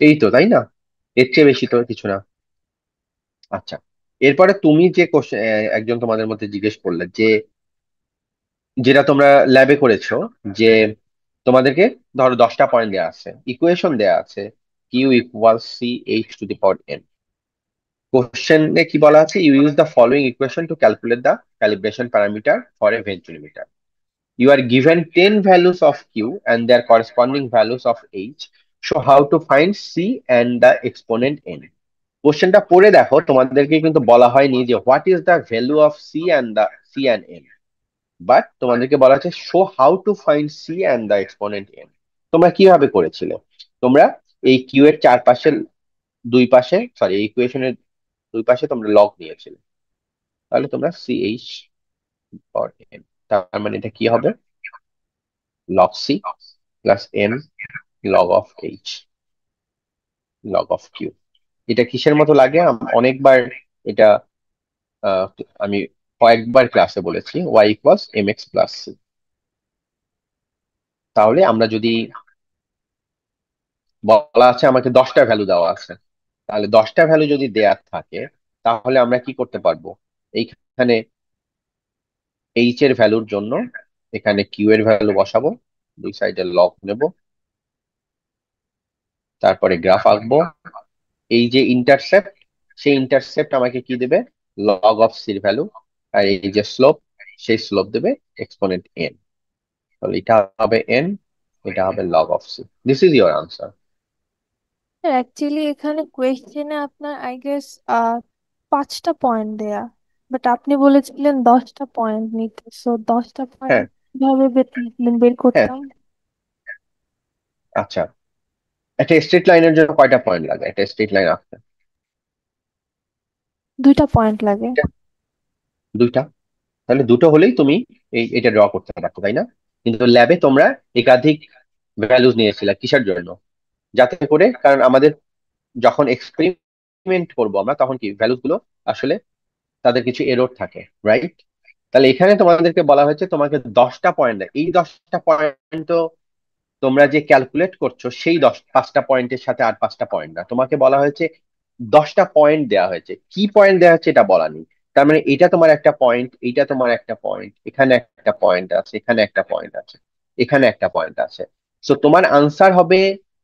এই তো, তাই না? এর চেয়ে বেশি তো কিছু না। আচ্ছা, এরপরে তুমি যে কোশ্চেন একজন তোমাদের মধ্যে জিজ্ঞেস করলে যে যেটা তোমরা ল্যাবে করেছো, যে তোমাদেরকে ধরো 10টা পয়েন্ট দেওয়া আছে, ইকুয়েশন দেওয়া আছে Q equal C H to the power N. কোশ্চেনে কি বলা আছে? You use the following equation to calculate the calibration parameter for a venturimeter. You are given 10 values of Q and their corresponding values of H. Show how to find C and the exponent N. কোশ্চেনটা পড়ে দেখো, তোমাদেরকে কিন্তু বলা হয়নি যে what is the value of C and N, but তোমাদেরকে বলা হচ্ছে show how to find C and the exponent N. তোমরা কিভাবে করেছিলে? তোমরা এই কিউ এর চারপাশে, দুই পাশে, সরি, এই ইকুয়েশনের দুই পাশে তোমরা লগ নিয়েছিলে, তাহলে তোমরা সি এইচ ফর এন, তার মানে এটা কি হবে? Log C plus N log of H log of Q. এটা কিসের মতো লাগে? অনেকবার এটা আহ, আমি কয়েকবার ক্লাসে বলেছি, Y equals M X plus C. তাহলে আমরা যদি বলা আছে আমাকে 10টা ভ্যালু দেওয়া আছে, তাহলে 10টা ভ্যালু যদি দেয়া থাকে, তাহলে আমরা কি করতে পারবো? এইখানে এইচ এর ভ্যালুর জন্য এখানে কিউ এর ভ্যালু বসাবো, দুই সাইডে লগ নেব, তারপরে গ্রাফ আঁকবো। এই যে ইন্টারসেপ্ট, সেই ইন্টারসেপ্ট আমাকে কি দেবে? লগ অফ সির ভ্যালু। আর এই যে স্লোপ, সেই স্লোপ দেবে এক্সপোনেন্ট এন। তাহলে এটা হবে এন, এটা হবে log of C. This is your answer. Actually এখানে কোয়েশ্চেনে আপনার আই গেস 5টা পয়েন্ট দেয়া, বাট আপনি বলেছিলেন 10টা পয়েন্ট নিতে, সো 10টা পয়েন্ট হ্যাঁ, কিভাবে বের হ্যাঁ, করতাম? আচ্ছা। একটা স্ট্রেট লাইনের জন্য কয়টা পয়েন্ট লাগে একটা স্ট্রেট লাইন আঁকতে? 2টা পয়েন্ট লাগে। দুইটা। তাহলে দুটো হলেই তুমি এটা ড্র করতে পারতো, তাই না? কিন্তু ল্যাবে তোমরা একাধিক ভ্যালুজ নিয়েছিলে কিসের জন্য? যাতে করে, কারণ আমাদের যখন এক্সপেরিমেন্ট করবো আমরা, তখন কি ভ্যালুস গুলো আসলে তাদের কিছু এরর থাকে, রাইট? তাহলে এখানে তোমাদেরকে বলা হয়েছে তোমাকে 10টা পয়েন্ট দেয়। এই 10টা পয়েন্ট তোমরা যে ক্যালকুলেট করছো সেই 5টা পয়েন্টের সাথে আর 5টা পয়েন্ট না, তোমাকে বলা হয়েছে 10টা পয়েন্ট দেওয়া হয়েছে। কি পয়েন্ট দেওয়া হচ্ছে এটা বলা নেই। তার মানে এটা তোমার একটা পয়েন্ট, এইটা তোমার একটা পয়েন্ট, এখানে একটা পয়েন্ট আছে, এখানে একটা পয়েন্ট আছে, এখানে একটা পয়েন্ট আছে। সো তোমার আনসার হবে,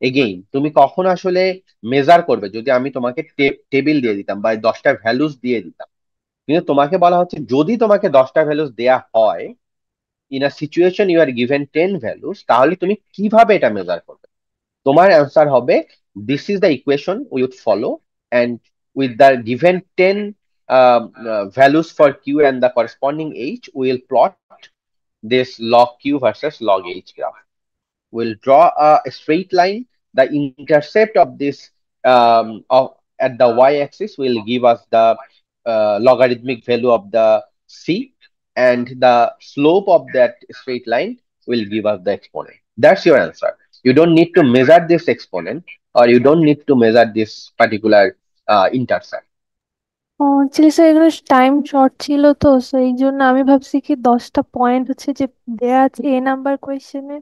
এগেইন তুমি কখন আসলে মেজার করবে? যদি আমি তোমাকে টেবিল দিয়ে দিতাম বা 10টা ভ্যালুস দিয়ে দিতাম, কিন্তু তোমাকে বলা হচ্ছে যদি তোমাকে 10টা ভ্যালুস দেয়া হয়, in a situation you are given 10 values, তাহলে তুমি কিভাবে এটা মেজার করবে? তোমার অ্যান্সার হবে, this is the equation we would follow, and with the given 10 values for q and the corresponding h, we will plot this log q versus log h graph. We'll draw a straight line. The intercept of this of at the y-axis will give us the logarithmic value of the c, and the slope of that straight line will give us the exponent. That's your answer. You don't need to measure this exponent, or you don't need to measure this particular intercept. ও actually sir এখানে time short ছিল, তো so এই জন্য আমি ভাবছি কি 10টা পয়েন্ট হচ্ছে যে দেয়া আছে এ নাম্বার কোয়েশ্চেনে,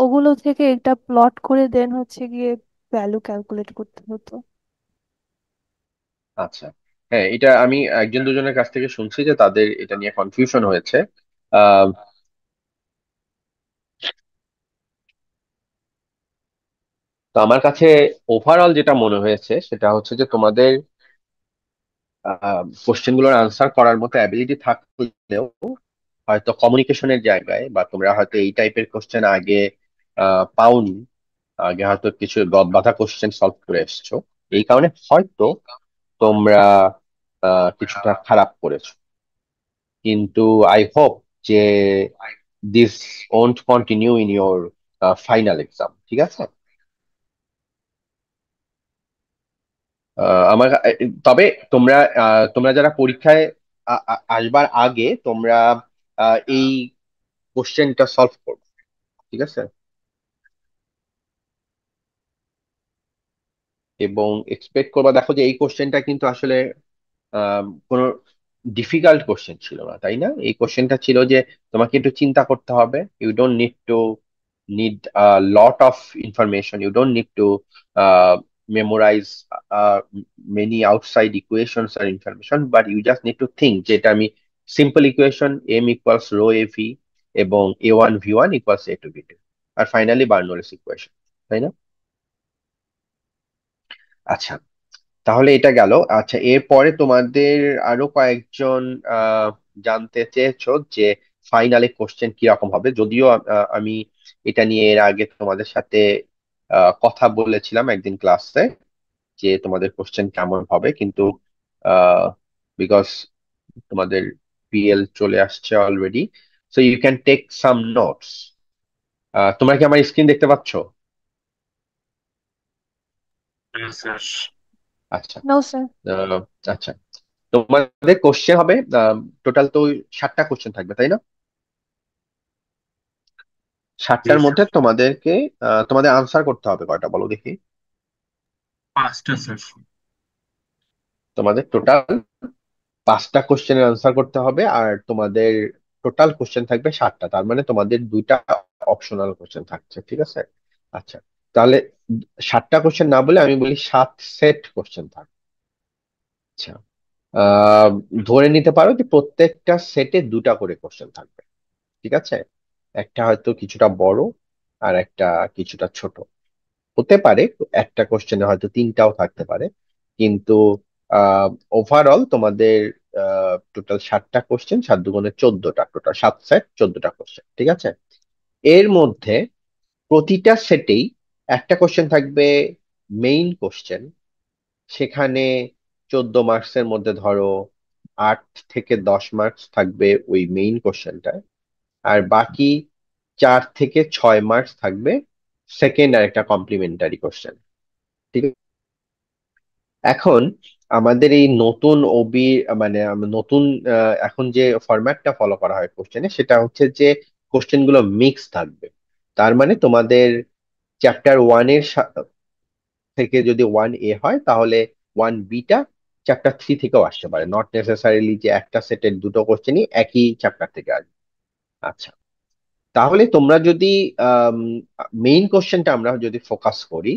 ওগুলো থেকে এটা প্লট করে দেন হচ্ছে গিয়ে ভ্যালু ক্যালকুলেট করতে হতো। আচ্ছা, হ্যাঁ, এটা আমি একজন দুজনের কাছ থেকে শুনছি যে তাদের এটা নিয়ে কনফিউশন হয়েছে। আহ তো আমার কাছে ওভারঅল যেটা মনে হয়েছে সেটা হচ্ছে যে তোমাদের কোশ্চেন গুলোর আনসার করার মতো অ্যাবিলিটি থাকলেও হয়তো কমিউনিকেশনের জায়গায়, বা তোমরা হয়তো এই টাইপের কোশ্চেন আগে পাওনি, আগে হয়তো কিছু গদবাঁধা কোশ্চেন সলভ করে এসছো, এই কারণে হয়তো তোমরা কিছুটা খারাপ করেছো। কিন্তু আই হোপ যে this won't continue in your final exam, ঠিক আছে? আমার তবে তোমরা তোমরা যারা পরীক্ষায় আসবার আগে তোমরা এই কোশ্চেনটা সলভ করবে, ঠিক আছে? এবং এক্সপেক্ট করবা, দেখো যে এই কোশ্চেনটা কিন্তু আসলে কোনো ডিফিকাল্ট কোশ্চেন ছিল না, তাই না? এই কোশ্চেনটা ছিল যে তোমাকে একটু চিন্তা করতে হবে। You don't need to need lot of information, you don't need to memorise many outside equations আর information, but you just need to think যে এটা আমি simple equation M equals rho A V এবং a1 v1 equals a2 v2, আর finally Bernoulli's equation, তাই না? আচ্ছা, তাহলে এটা গেল। আচ্ছা, এরপরে তোমাদের আরো কয়েকজন আহ, জানতে চেয়েছো যে ফাইনালে কোশ্চেন কিরকম হবে। যদিও আমি এটা নিয়ে এর আগে তোমাদের সাথে কথা বলেছিলাম একদিন ক্লাসে, যে তোমাদের কোশ্চেন কেমন হবে, কিন্তু বিকজ তোমাদের পিএল চলে আসছে already, so you can take some notes. তোমরা কি আমার স্ক্রিন দেখতে পাচ্ছ? স্যার। আচ্ছা। No sir. আহ, আচ্ছা, তোমাদের কোশ্চেন হবে টোটাল তো 7টা কোশ্চেন থাকবে, তাই না? জি 7টার স্যার। মধ্যে তোমাদেরকে তোমাদের আনসার করতে হবে কয়টা বলো দেখি। 5টা স্যার। তোমাদের টোটাল 5টা কোশ্চেনের আনসার করতে হবে, আর তোমাদের টোটাল কোশ্চেন থাকবে 7টা, তার মানে তোমাদের 2টা অপশনাল কোশ্চেন থাকছে, ঠিক আছে? আচ্ছা, তাহলে 7টা কোশ্চেন না বলে আমি বলি 7 সেট কোশ্চেন থাকবে। আচ্ছা, আহ ধরে নিতে পারো যে প্রত্যেকটা সেটে 2টা করে কোশ্চেন থাকবে, ঠিক আছে? একটা হয়তো কিছুটা বড় আর একটা কিছুটা ছোট হতে পারে, একটা কোশ্চেনে হয়তো 3টাও থাকতে পারে, কিন্তু ওভারঅল তোমাদের টোটাল 7টা কোশ্চেন, 7 দুগুণে 14টা, টোটাল 7 সেট, 14টা কোশ্চেন, ঠিক আছে? এর মধ্যে প্রতিটা সেটেই একটা কোশ্চেন থাকবে মেইন কোশ্চেন, সেখানে 14 মার্কসের মধ্যে ধরো 8 থেকে 10 মার্কস থাকবে ওই মেইন কোশ্চেনটায়, আর বাকি 4 থেকে 6 মার্কস থাকবে সেকেন্ড আর একটা কমপ্লিমেন্টারি কোশ্চেন, ঠিক আছে? এখন আমাদের এই নতুন মানে নতুন এখন যে ফরম্যাটটা ফলো করা হয় কোশ্চেনে, সেটা হচ্ছে যে কোশ্চেন গুলো মিক্স থাকবে। তার মানে তোমাদের চ্যাপ্টার 1 এর থেকে যদি 1A হয়, তাহলে 1B-টা চ্যাপ্টার 3 থেকেও আসতে পারে, নট নেসেসারিলি যে একটা সেটের দুটো কোশ্চেনই একই চ্যাপ্টার থেকে আসবে। আচ্ছা, তাহলে তোমরা যদি মেইন কোশ্চেনটা আমরা যদি ফোকাস করি,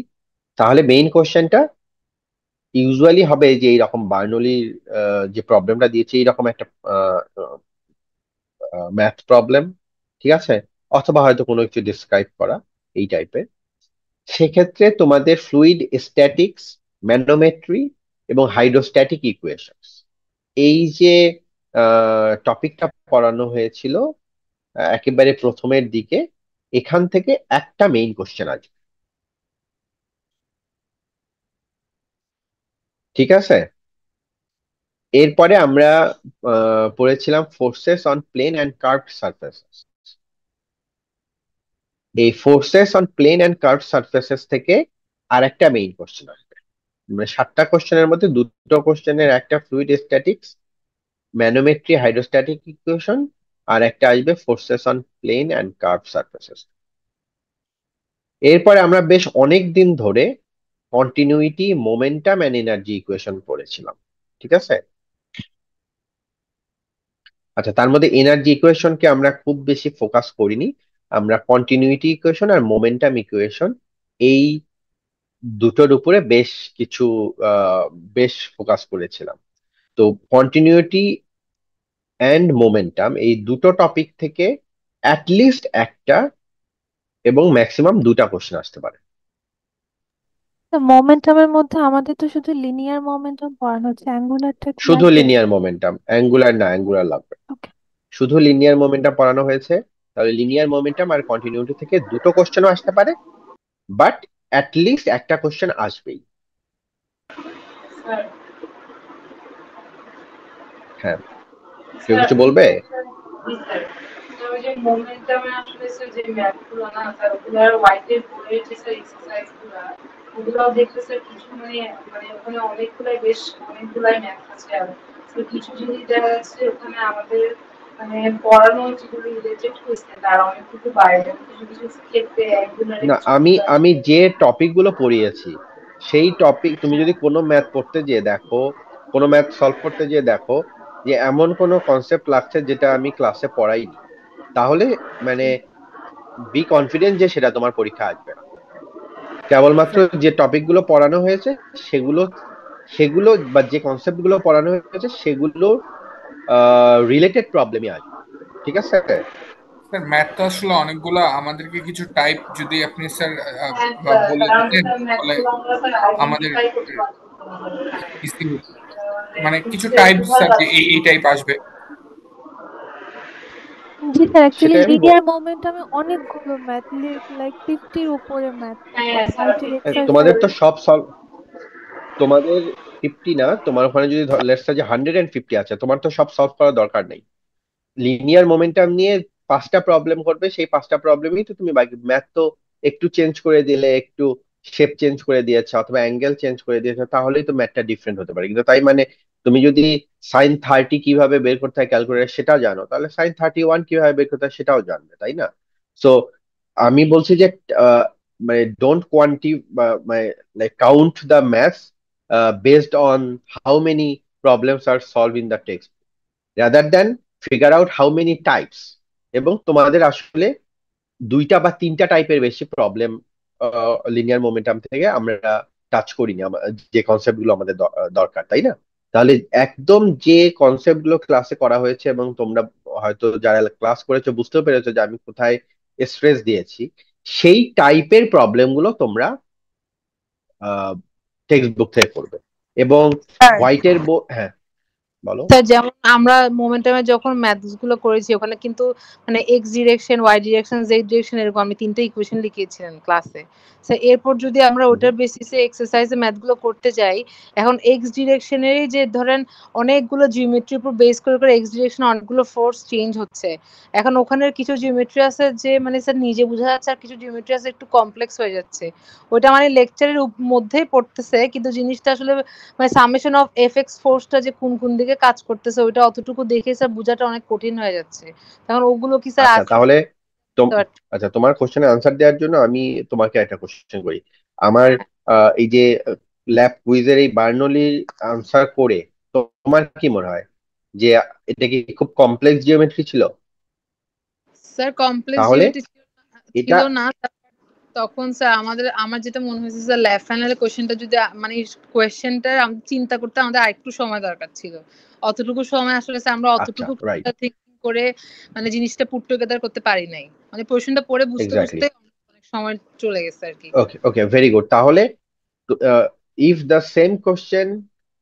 তাহলে মেইন কোশ্চেনটা ইউজুয়ালি হবে যে এইরকম বার্নলির যে প্রবলেমটা দিয়েছে, এইরকম একটা ম্যাথ প্রবলেম, ঠিক আছে? অথবা হয়তো কোনো কিছু ডিসক্রাইব করা এই টাইপের। সেক্ষেত্রে তোমাদের ফ্লুইড স্ট্যাটিক্স, ম্যানোমেট্রি এবং হাইড্রোস্ট্যাটিক ইকুয়েশনস, এই যে টপিকটা পড়ানো হয়েছিল একেবারে প্রথমের দিকে, এখান থেকে একটা মেইন কোশ্চেন আসবে, ঠিক আছে? এরপরে আমরা পড়েছিলাম forces on plane and curved surfaces. এই forces on plane and curved surfaces থেকে আর একটা মেইন কোশ্চেন আসবে, মানে 7টা কোশ্চেনের মধ্যে দুটো কোশ্চেনের, একটা ফ্লুইড স্ট্যাটিক্স, ম্যানোমেট্রি, হাইড্রোস্ট্যাটিক ইকুয়েশন, আর একটা আসবে forces on plane and curved surfaces. এরপরে আমরা বেশ অনেক দিন ধরে continuity, momentum and energy equation পড়েছিলাম, ঠিক আছে? আচ্ছা, তার মধ্যে এনার্জি ইকুয়েশনকে আমরা খুব বেশি ফোকাস করিনি, আমরা কন্টিনিউইটি ইকুয়েশন আর মোমেন্টাম ইকুয়েশন এই দুটোর উপরে বেশ কিছু আহ, বেশ ফোকাস করেছিলাম। তো কন্টিনিউইটি অ্যান্ড মোমেন্টাম এই দুটো টপিক থেকে অ্যাটলিস্ট একটা এবং ম্যাক্সিমাম 2টা কোশ্চেন আসতে পারে। মোমেন্টামের মধ্যে আমাদের তো শুধু লিনিয়ার মোমেন্টাম পড়ানো হচ্ছে, অ্যাঙ্গুলারটা কি শুধু লাগবে? লিনিয়ার মোমেন্টাম, অ্যাঙ্গুলার না, অ্যাঙ্গুলার লাগবে। ওকে। শুধু লিনিয়ার মোমেন্টাম পড়ানো হয়েছে, তাহলে লিনিয়ার মোমেন্টাম আর কন্টিনিউইটি থেকে দুটো কোশ্চেনও আসতে পারে, বাট অ্যাটলিস্ট একটা কোশ্চেন আসবেই। স্যার হ্যাঁ, কেউ স্যার কিছু বলবে? জি স্যার, ওই যে মোমেন্টামে আসলে স্যার যে ম্যাথগুলো না স্যার, ওগুলো আর হোয়াইটের বোর্ডের যে স্যার এক্সারসাইজ গুলা, ওগুলাও দেখতে স্যার কিছু মানে ওখানে অনেকগুলাই ম্যাথ আছে, আর স্যার কিছু জিনিস দেখা যাচ্ছে ওখানে আমাদের মানে পড়ানো যেগুলো রিলেটেড হয়েছে তার অনেকটুকু বাইরে, কিছু কিছু ক্ষেত্রে অ্যাঙ্গুলারে না, কিছু আমি কিছু আমি আছে। যে টপিক গুলো পড়িয়েছি, সেই টপিক তুমি যদি কোনো ম্যাথ পড়তে যেয়ে দেখো, কোনো ম্যাথ সলভ করতে যেয়ে দেখো যে এমন কোনো কনসেপ্ট লাগছে যেটা আমি ক্লাসে পড়াইনি, তাহলে মানে বি কনফিডেন্ট যে সেটা তোমার পরীক্ষা আসবে না। কেবলমাত্র স্যার যে টপিক গুলো পড়ানো হয়েছে সেগুলো সেগুলো বা যে কনসেপ্ট গুলো পড়ানো হয়েছে সেগুলো রিলেটেড প্রবলেমই আসবে, ঠিক আছে? স্যার ম্যাথ তো আসলে অনেকগুলো, আমাদেরকে কিছু টাইপ যদি আপনি স্যার হ্যাঁ স্যার, বলে কারণ দিতেন স্যার তাহলে ম্যাথগুলো আমরা স্যার আমাদের আইডেন্টিফাই করতে পারতাম না। ইজি হতো। মানে কিছু ফিজিক্সের টাইপ বিভাগ স্যার যে আছে। এই টাইপ আসবে। জি স্যার, অ্যাকচুয়ালি সেটাই লিনিয়ার মোমেন্টামে অনেকগুলো ম্যাথ, লাইক 50-র উপরে ম্যাথ, হ্যাঁ স্যার হোয়াইটের ফিফটি তোমাদের এক্সারসাইজ। তো সব সলভ তোমাদের 50 না, তোমার ওখানে যদি লেটস সে যে 150 আছে, তোমার তো সব সলভ করার দরকার নেই। লিনিয়ার মোমেন্টাম নিয়ে 5টা প্রবলেম করবে, সেই 5টা প্রবলেমই তো তুমি বাকি ম্যাথ তো একটু চেঞ্জ করে দিলে, একটু শেপ চেঞ্জ করে দিয়েছে অথবা অ্যাঙ্গেল চেঞ্জ করে দিয়েছে, তাহলেই তো ম্যাথটা ডিফারেন্ট হতে পারে। কিন্তু তাই মানে তুমি যদি sin 30 কিভাবে বের করতে হয় ক্যালকুলেটর সেটাও জানো, তাহলে sin 31 কিভাবে বের করতে হয় সেটাও জানবে, তাই না? সো আমি বলছি যে মানে ডোন্ট মানে like count the maths based on how many problems are solved in the text, rather than figure out how many types. এবং তোমাদের আসলে 2টা বা 3টা টাইপের বেশি প্রবলেম লিনিয়ার মোমেন্টাম থেকে আমরা টাচ করিনি, যে কনসেপ্ট গুলো আমাদের দরকার, তাই না? তাহলে একদম যে কনসেপ্ট গুলো ক্লাসে করা হয়েছে এবং তোমরা হয়তো যারা ক্লাস করেছো বুঝতে পেরেছো যে আমি কোথায় স্ট্রেস দিয়েছি, সেই টাইপের প্রবলেম গুলো তোমরা টেক্সট বুক থেকে করবে। এবং হোয়াইটের হ্যাঁ বলো। স্যার যেমন আমরা মোমেন্টামে যখন ম্যাথস গুলো করেছি ওখানে কিন্তু মানে X direction, Y direction, Z direction এরকম আমি 3টা ইকুয়েশন লিখিয়েছিলেন ক্লাসে। স্যার এরপর যদি আমরা ওটার বেসিসে এক্সারসাইজে ম্যাথ গুলো করতে যাই, এখন এক্স ডিরেকশনেরই যে ধরেন অনেকগুলো জিওমেট্রির উপর বেস করে করে এক্স ডিরেকশনে অনেকগুলো ফোর্স চেঞ্জ হচ্ছে। এখন ওখানের কিছু জিওমেট্রি আছে যে মানে স্যার নিজে বোঝা যাচ্ছে, আর কিছু জিওমেট্রি আছে একটু কমপ্লেক্স হয়ে যাচ্ছে। ওটা মানে লেকচারের মধ্যেই পড়তেছে, কিন্তু জিনিসটা আসলে মানে সামেশন অফ এফএক্স ফোর্সটা যে কোন কোন দিকে কাজ করতেছে ওইটা অতটুকু দেখে স্যার বোঝাটা অনেক কঠিন হয়ে যাচ্ছে। তখন ওগুলো কি স্যার আচ্ছা আছে? তাহলে আচ্ছা, তোমার কোশ্চেনের আনসার দেওয়ার জন্য আমি তোমাকে একটা কোশ্চেন করি। আমার এই যে ল্যাব কুইজের এই বার্নৌলির আনসার করে তোমার কি মনে হয় যে এটা কি খুব কমপ্লেক্স জিওমেট্রি ছিল? স্যার কমপ্লেক্স তাহলে জিওমেট্রি এটা ছিল না। তখন স্যার আমার যেটা মনে হয়েছে স্যার ল্যাব ফাইনালে কোশ্চেনটা যদি মানে কোশ্চেনটা চিন্তা করতে আমাদের আরেকটু সময় দরকার ছিল। অতটুকু সময় আসলে স্যার আমরা আচ্ছা, অতটুকু রাইট, থিঙ্কিং করে মানে জিনিসটা পুট টুগেদার করতে পারি নাই। মানে কোশ্চেনটা পড়ে বুঝতে এক্স্যাক্টলি। বুঝতে অনেক সময় চলে গেছে আর কি। ওকে ওকে, ভেরি গুড। তাহলে if the same question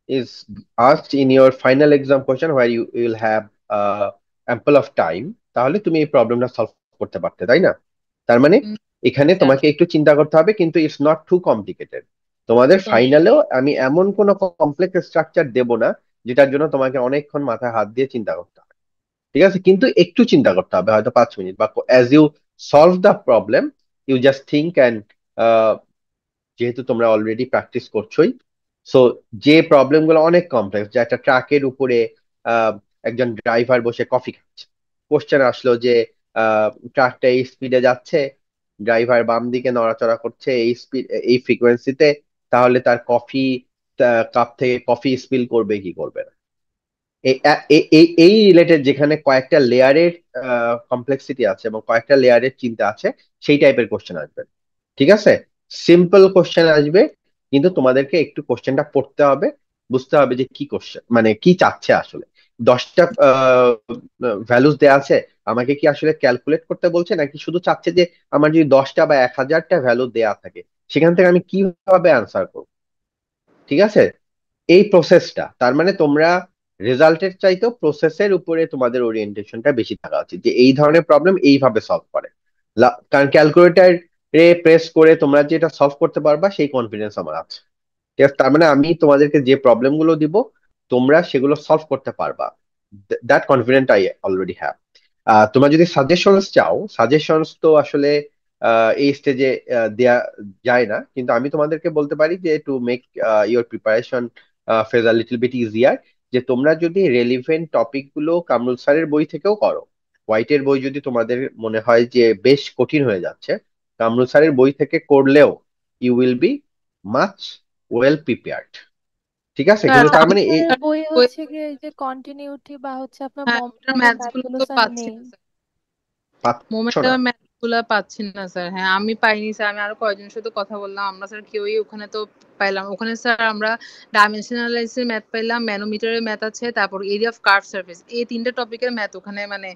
is asked in your final exam question where you will have ample of time, তাহলে তুমি এই প্রবলেমটা সলভ করতে পারতে, তাই না? তার মানে এখানে স্যার তোমাকে একটু চিন্তা করতে হবে, কিন্তু ইটস নট টু কমপ্লিকেটেড। তোমাদের ফাইনালেও আমি এমন কোনো কমপ্লেক্স স্ট্রাকচার দেব না যেটার জন্য তোমাকে অনেকক্ষণ মাথায় হাত দিয়ে চিন্তা করতে হবে, ঠিক আছে? কিন্তু একটু চিন্তা করতে হবে, হয়তো 5 মিনিট, বা as you solve the problem you just think and, যেহেতু তোমরা অলরেডি প্র্যাকটিস করছোই, সো যে প্রবলেম গুলো অনেক কমপ্লেক্স, যে একটা ট্রাকের উপরে আহ, একজন ড্রাইভার বসে কফি খাচ্ছে, কোশ্চেন আসলো যে ট্রাকটা এই স্পিডে যাচ্ছে, ড্রাইভার বাম দিকে নড়াচড়া করছে এই স্পিড এই ফ্রিকোয়েন্সিতে, তাহলে তার কফি কাপ থেকে কফি স্পিল করবে কি করবে না? এই রিলেটেড যেখানে কয়েকটা লেয়ারের কমপ্লেক্সিটি আছে এবং কয়েকটা লেয়ারের চিন্তা আছে, সেই টাইপের কোশ্চেন আসবে, ঠিক আছে? সিম্পল কোশ্চেন আসবে, কিন্তু তোমাদেরকে একটু কোশ্চেনটা পড়তে হবে, বুঝতে হবে যে কি কোশ্চেন মানে কি চাচ্ছে আসলে। 10টা ভ্যালুস দেয়া আছে, আমাকে কি আসলে ক্যালকুলেট করতে বলছে, নাকি শুধু চাচ্ছে যে আমার যদি 10টা বা 1000টা ভ্যালু দেয়া থাকে সেখান থেকে আমি কিভাবে আনসার করবো, ঠিক আছে? এই প্রসেসটা, তার মানে তোমরা রেজাল্টের চাইতেও প্রসেসের উপরে তোমাদের ওরিয়েন্টেশনটা বেশি থাকা উচিত, যে এই ধরনের প্রবলেম এইভাবে সলভ করে। কারণ ক্যালকুলেটর এ প্রেস করে তোমরা যে এটা সলভ করতে পারবা সেই কনফিডেন্স আমার আছে, ঠিক আছে? তার মানে আমি তোমাদেরকে যে প্রবলেম গুলো দিব তোমরা সেগুলো সলভ করতে পারবা, that confident I already have. তোমরা যদি সাজেশনস চাও, সাজেশনস তো আসলে এই স্টেজে দেয়া যায় না, কিন্তু আমি তোমাদেরকে বলতে পারি যে to make your preparation phase a little bit easier, যে তোমরা যদি রেলিভেন্ট টপিক গুলো কামরুল স্যারের বই থেকেও করো, হোয়াইটের বই যদি তোমাদের মনে হয় যে বেশ কঠিন হয়ে যাচ্ছে, কামরুল স্যারের বই থেকে করলেও you will be much well prepared, ঠিক আছে? স্যার কিন্তু তার মানে এই আমাদের বই হচ্ছে গিয়ে এই যে কন্টিনিউটি বা হচ্ছে আপনার হ্যাঁ ওটার মোমেন্টামের ম্যাথস গুলো ম্যাথগুলো তো স্যার পাচ্ছি নেই। না স্যার। পাচ্ছ না? মোমেন্টামের ম্যাথ গুলা পাচ্ছি না স্যার। হ্যাঁ আমি পাইনি স্যার, আমি আরো কয়েকজনের সাথে কথা বললাম, আমরা স্যার কেউই ওখানে তো পাইলাম। ওখানে স্যার আমরা ডাইমেনশনালাইসিস ম্যাথ পাইলাম, ম্যানোমিটারের ম্যাথ আছে, তারপর এরিয়া অফ কার্ভ সারফেস, এই 3টে টপিকের ম্যাথ ওখানে মানে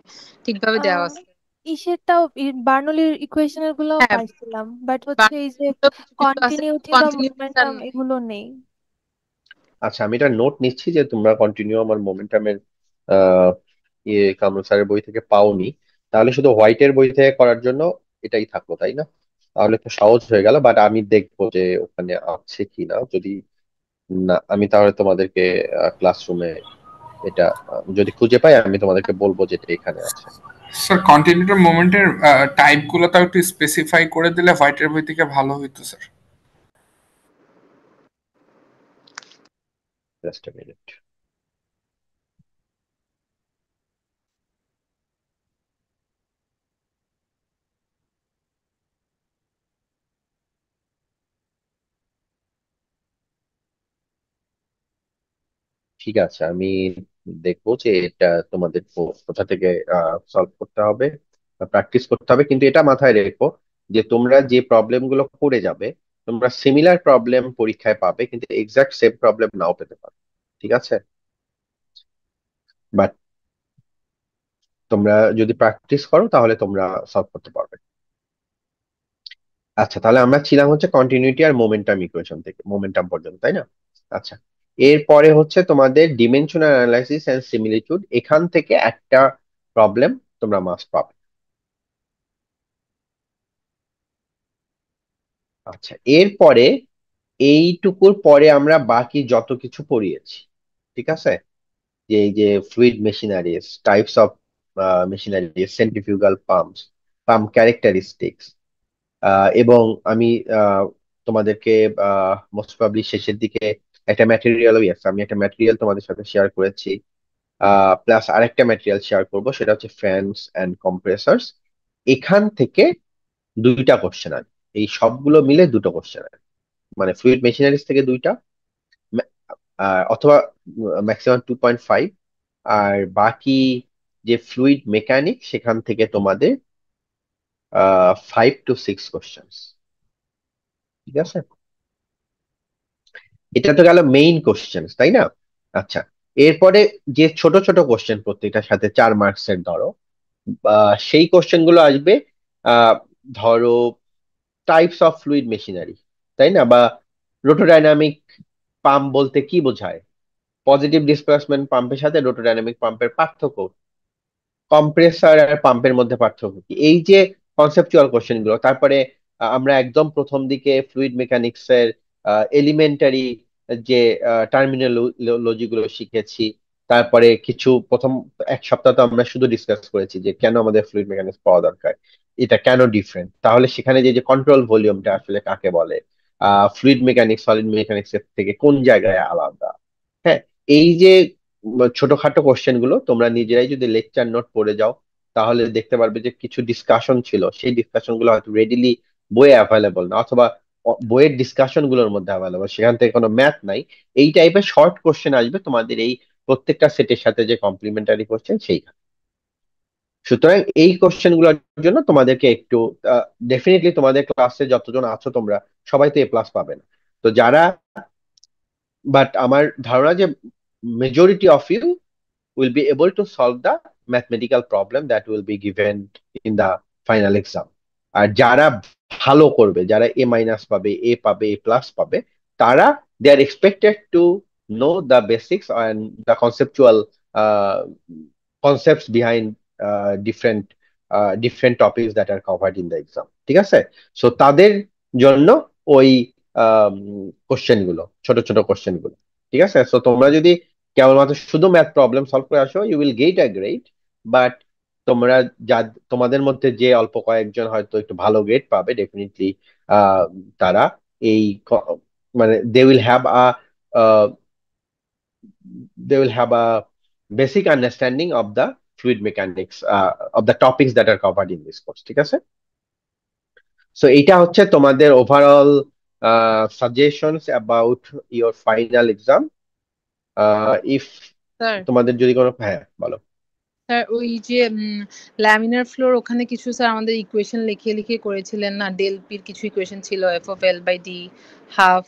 ঠিকভাবে দেওয়া আহ আছে। ইসেরটাও বার্নৌলির ইকুয়েশনের গুলোও হ্যাঁ পাইছিলাম, বাট হচ্ছে এই যে কিছু কিছু আছে কন্টিনিউটি বা কন্টিনিউটি স্যার মোমেন্টাম নাই। এগুলো নেই। আচ্ছা, আমি এটা নোট নিচ্ছি যে তোমরা কন্টিনিউ আমার মোমেন্টামের আহ ইয়ে কামরুল স্যারের বই থেকে পাওনি, তাহলে শুধু হোয়াইটের বই থেকে করার জন্য এটাই থাকলো, তাই না? তাহলে তো সহজ হয়ে গেল, বাট আমি দেখবো যে ওখানে আছে কিনা, যদি না, আমি তাহলে তোমাদেরকে ক্লাসরুমে এটা যদি খুঁজে পাই আমি তোমাদেরকে বলবো যেটা এখানে আছে। স্যার কন্টিনিউটার মোমেন্টের টাইপ গুলো তাও একটু স্পেসিফাই করে দিলে হোয়াইটের বই থেকে ভালো হইতো স্যার। Just a minute. ঠিক আছে, আমি দেখবো যে এটা তোমাদের কোথা থেকে সলভ করতে হবে, প্র্যাকটিস করতে হবে। কিন্তু এটা মাথায় রেখো যে তোমরা যে প্রবলেম গুলো করে যাবে, তোমরা সিমিলার প্রবলেম পরীক্ষায় পাবে, কিন্তু এক্সাক্ট সেম প্রবলেম নাও পেতে পারো। ঠিক আছে, বাট তোমরা যদি প্র্যাকটিস করো তাহলে তোমরা সলভ করতে পারবে। আচ্ছা, তাহলে আমরা ছিলাম হচ্ছে কন্টিনিউটি আর মোমেন্টাম ইকুয়েশন থেকে মোমেন্টাম পর্যন্ত, তাই না? আচ্ছা, এরপরে হচ্ছে তোমাদের ডিমেনশনাল অ্যানালাইসিস এন্ড সিমিলিটিউড। এখান থেকে একটা প্রবলেম তোমরা মাস্ট পাবে। আচ্ছা, এরপরে এইটুকুর পরে আমরা বাকি যত কিছু পড়িয়েছি, ঠিক আছে, যে এই যে fluid machineries, types of machineries, centrifugal pumps, pump characteristics, এবং আমি তোমাদেরকে মোস্ট প্রবাবলি শেষের দিকে একটা ম্যাটেরিয়াল, আমি একটা ম্যাটেরিয়াল তোমাদের সাথে শেয়ার করেছি, প্লাস আরেকটা ম্যাটেরিয়াল শেয়ার করব, সেটা হচ্ছে ফ্যানস অ্যান্ড কম্প্রেসার্স। এখান থেকে দুইটা কোশ্চেন আসবে, এই সবগুলো মিলে দুটো কোশ্চেন আসবে, মানে ফ্লুইড মেশিনারিজ থেকে দুইটা, অথবা ম্যাক্সিমাম 2.5, আর বাকি যে ফ্লুইড মেকানিক সেখান থেকে তোমাদের 5 to 6 কোশ্চেন। ঠিক আছে, এটা তো গেল মেইন কোশ্চেন, তাই না? আচ্ছা, এরপরে যে ছোট ছোট কোশ্চেন প্রত্যেকটার সাথে 4 মার্কসের ধরো, সেই কোশ্চেন গুলো আসবে। আহ, ধরো টাইপস অফ ফ্লুইড মেশিনারি, তাই না? বা রোটোডাইনামিক পাম্প বলতে কি বোঝায়, পজিটিভ ডিসপ্লেসমেন্ট পাম্পের সাথে রোটোডাইনামিক পাম্পের পার্থক্য, কম্প্রেসার আর পাম্পের মধ্যে পার্থক্য কি, এই যে কনসেপচুয়াল কোশ্চেন গুলো। তারপরে আমরা একদম প্রথম দিকে ফ্লুইড মেকানিক্স এর এলিমেন্টারি যে টার্মিনোলজি গুলো শিখেছি। তারপরে কিছু প্রথম 1 সপ্তাহ তো আমরা শুধু ডিসকাস করেছি যে কেন আমাদের ফ্লুইড মেকানিক্স পাওয়া দরকার, এটা কেন ডিফারেন্ট, তাহলে সেখানে যে যে কন্ট্রোল ভলিউমটা আসলে কাকে বলে, ফ্লুইড মেকানিক্স সলিড মেকানিক্স এর থেকে কোন জায়গায় আলাদা। হ্যাঁ, এই যে ছোটখাটো কোশ্চেন গুলো তোমরা নিজেরাই যদি লেকচার নোট পড়ে যাও, তাহলে দেখতে পারবে যে কিছু ডিসকাশন ছিল, সেই ডিসকাশন গুলো হয়তো রেডিলি বইয়ে অ্যাভেলেবল না, অথবা বইয়ের ডিসকাশন গুলোর মধ্যে অ্যাভেলেবল, সেখান থেকে কোনো ম্যাথ নাই। এই টাইপের শর্ট কোশ্চেন আসবে তোমাদের এই প্রত্যেকটা সেটের সাথে যে কমপ্লিমেন্টারি কোশ্চেন সেইখানে। সুতরাং এই কোশ্চেন গুলোর জন্য তোমাদেরকে একটু, ডেফিনেটলি তোমাদের ক্লাসে যতজন আছো তোমরা সবাই তো A+ পাবে না, তো যারা, বাট আমার ধারণা যে majority of you will be able to solve the mathematical problem that will be given in the final exam. আর যারা ভালো করবে, যারা A- পাবে, এ পাবে, A+ পাবে, তারা they are expected to know the basics and the conceptual uh, concepts behind different topics that are covered in the exam. ঠিক আছে, সো তাদের জন্য ওই কোশ্চেন গুলো, ছোট ছোট কোশ্চেন গুলো। ঠিক আছে, সো তোমরা যদি কেবলমাত্র শুধু ম্যাথ প্রবলেম সলভ করে আসো, you will get a grade, but তোমরা যা, তোমাদের মধ্যে যে অল্প কয়েকজন হয়তো একটু ভালো গ্রেড পাবে, ডেফিনেটলি তারা এই মানে uh, they will have a basic understanding of the fluid mechanics, of the topics that are covered in this course. ঠিক আছে, সো এইটা হচ্ছে তোমাদের overall suggestions about your final exam. If sir তোমাদের যদি কোনো, হ্যাঁ বলো। স্যার ওই যে ল্যামিনার ফ্লোর, ওখানে কিছু স্যার আমাদের ইকুয়েশন লিখে লিখে করেছিলেন না, ডেল পির কিছু ইকুয়েশন ছিল, F(L/D) half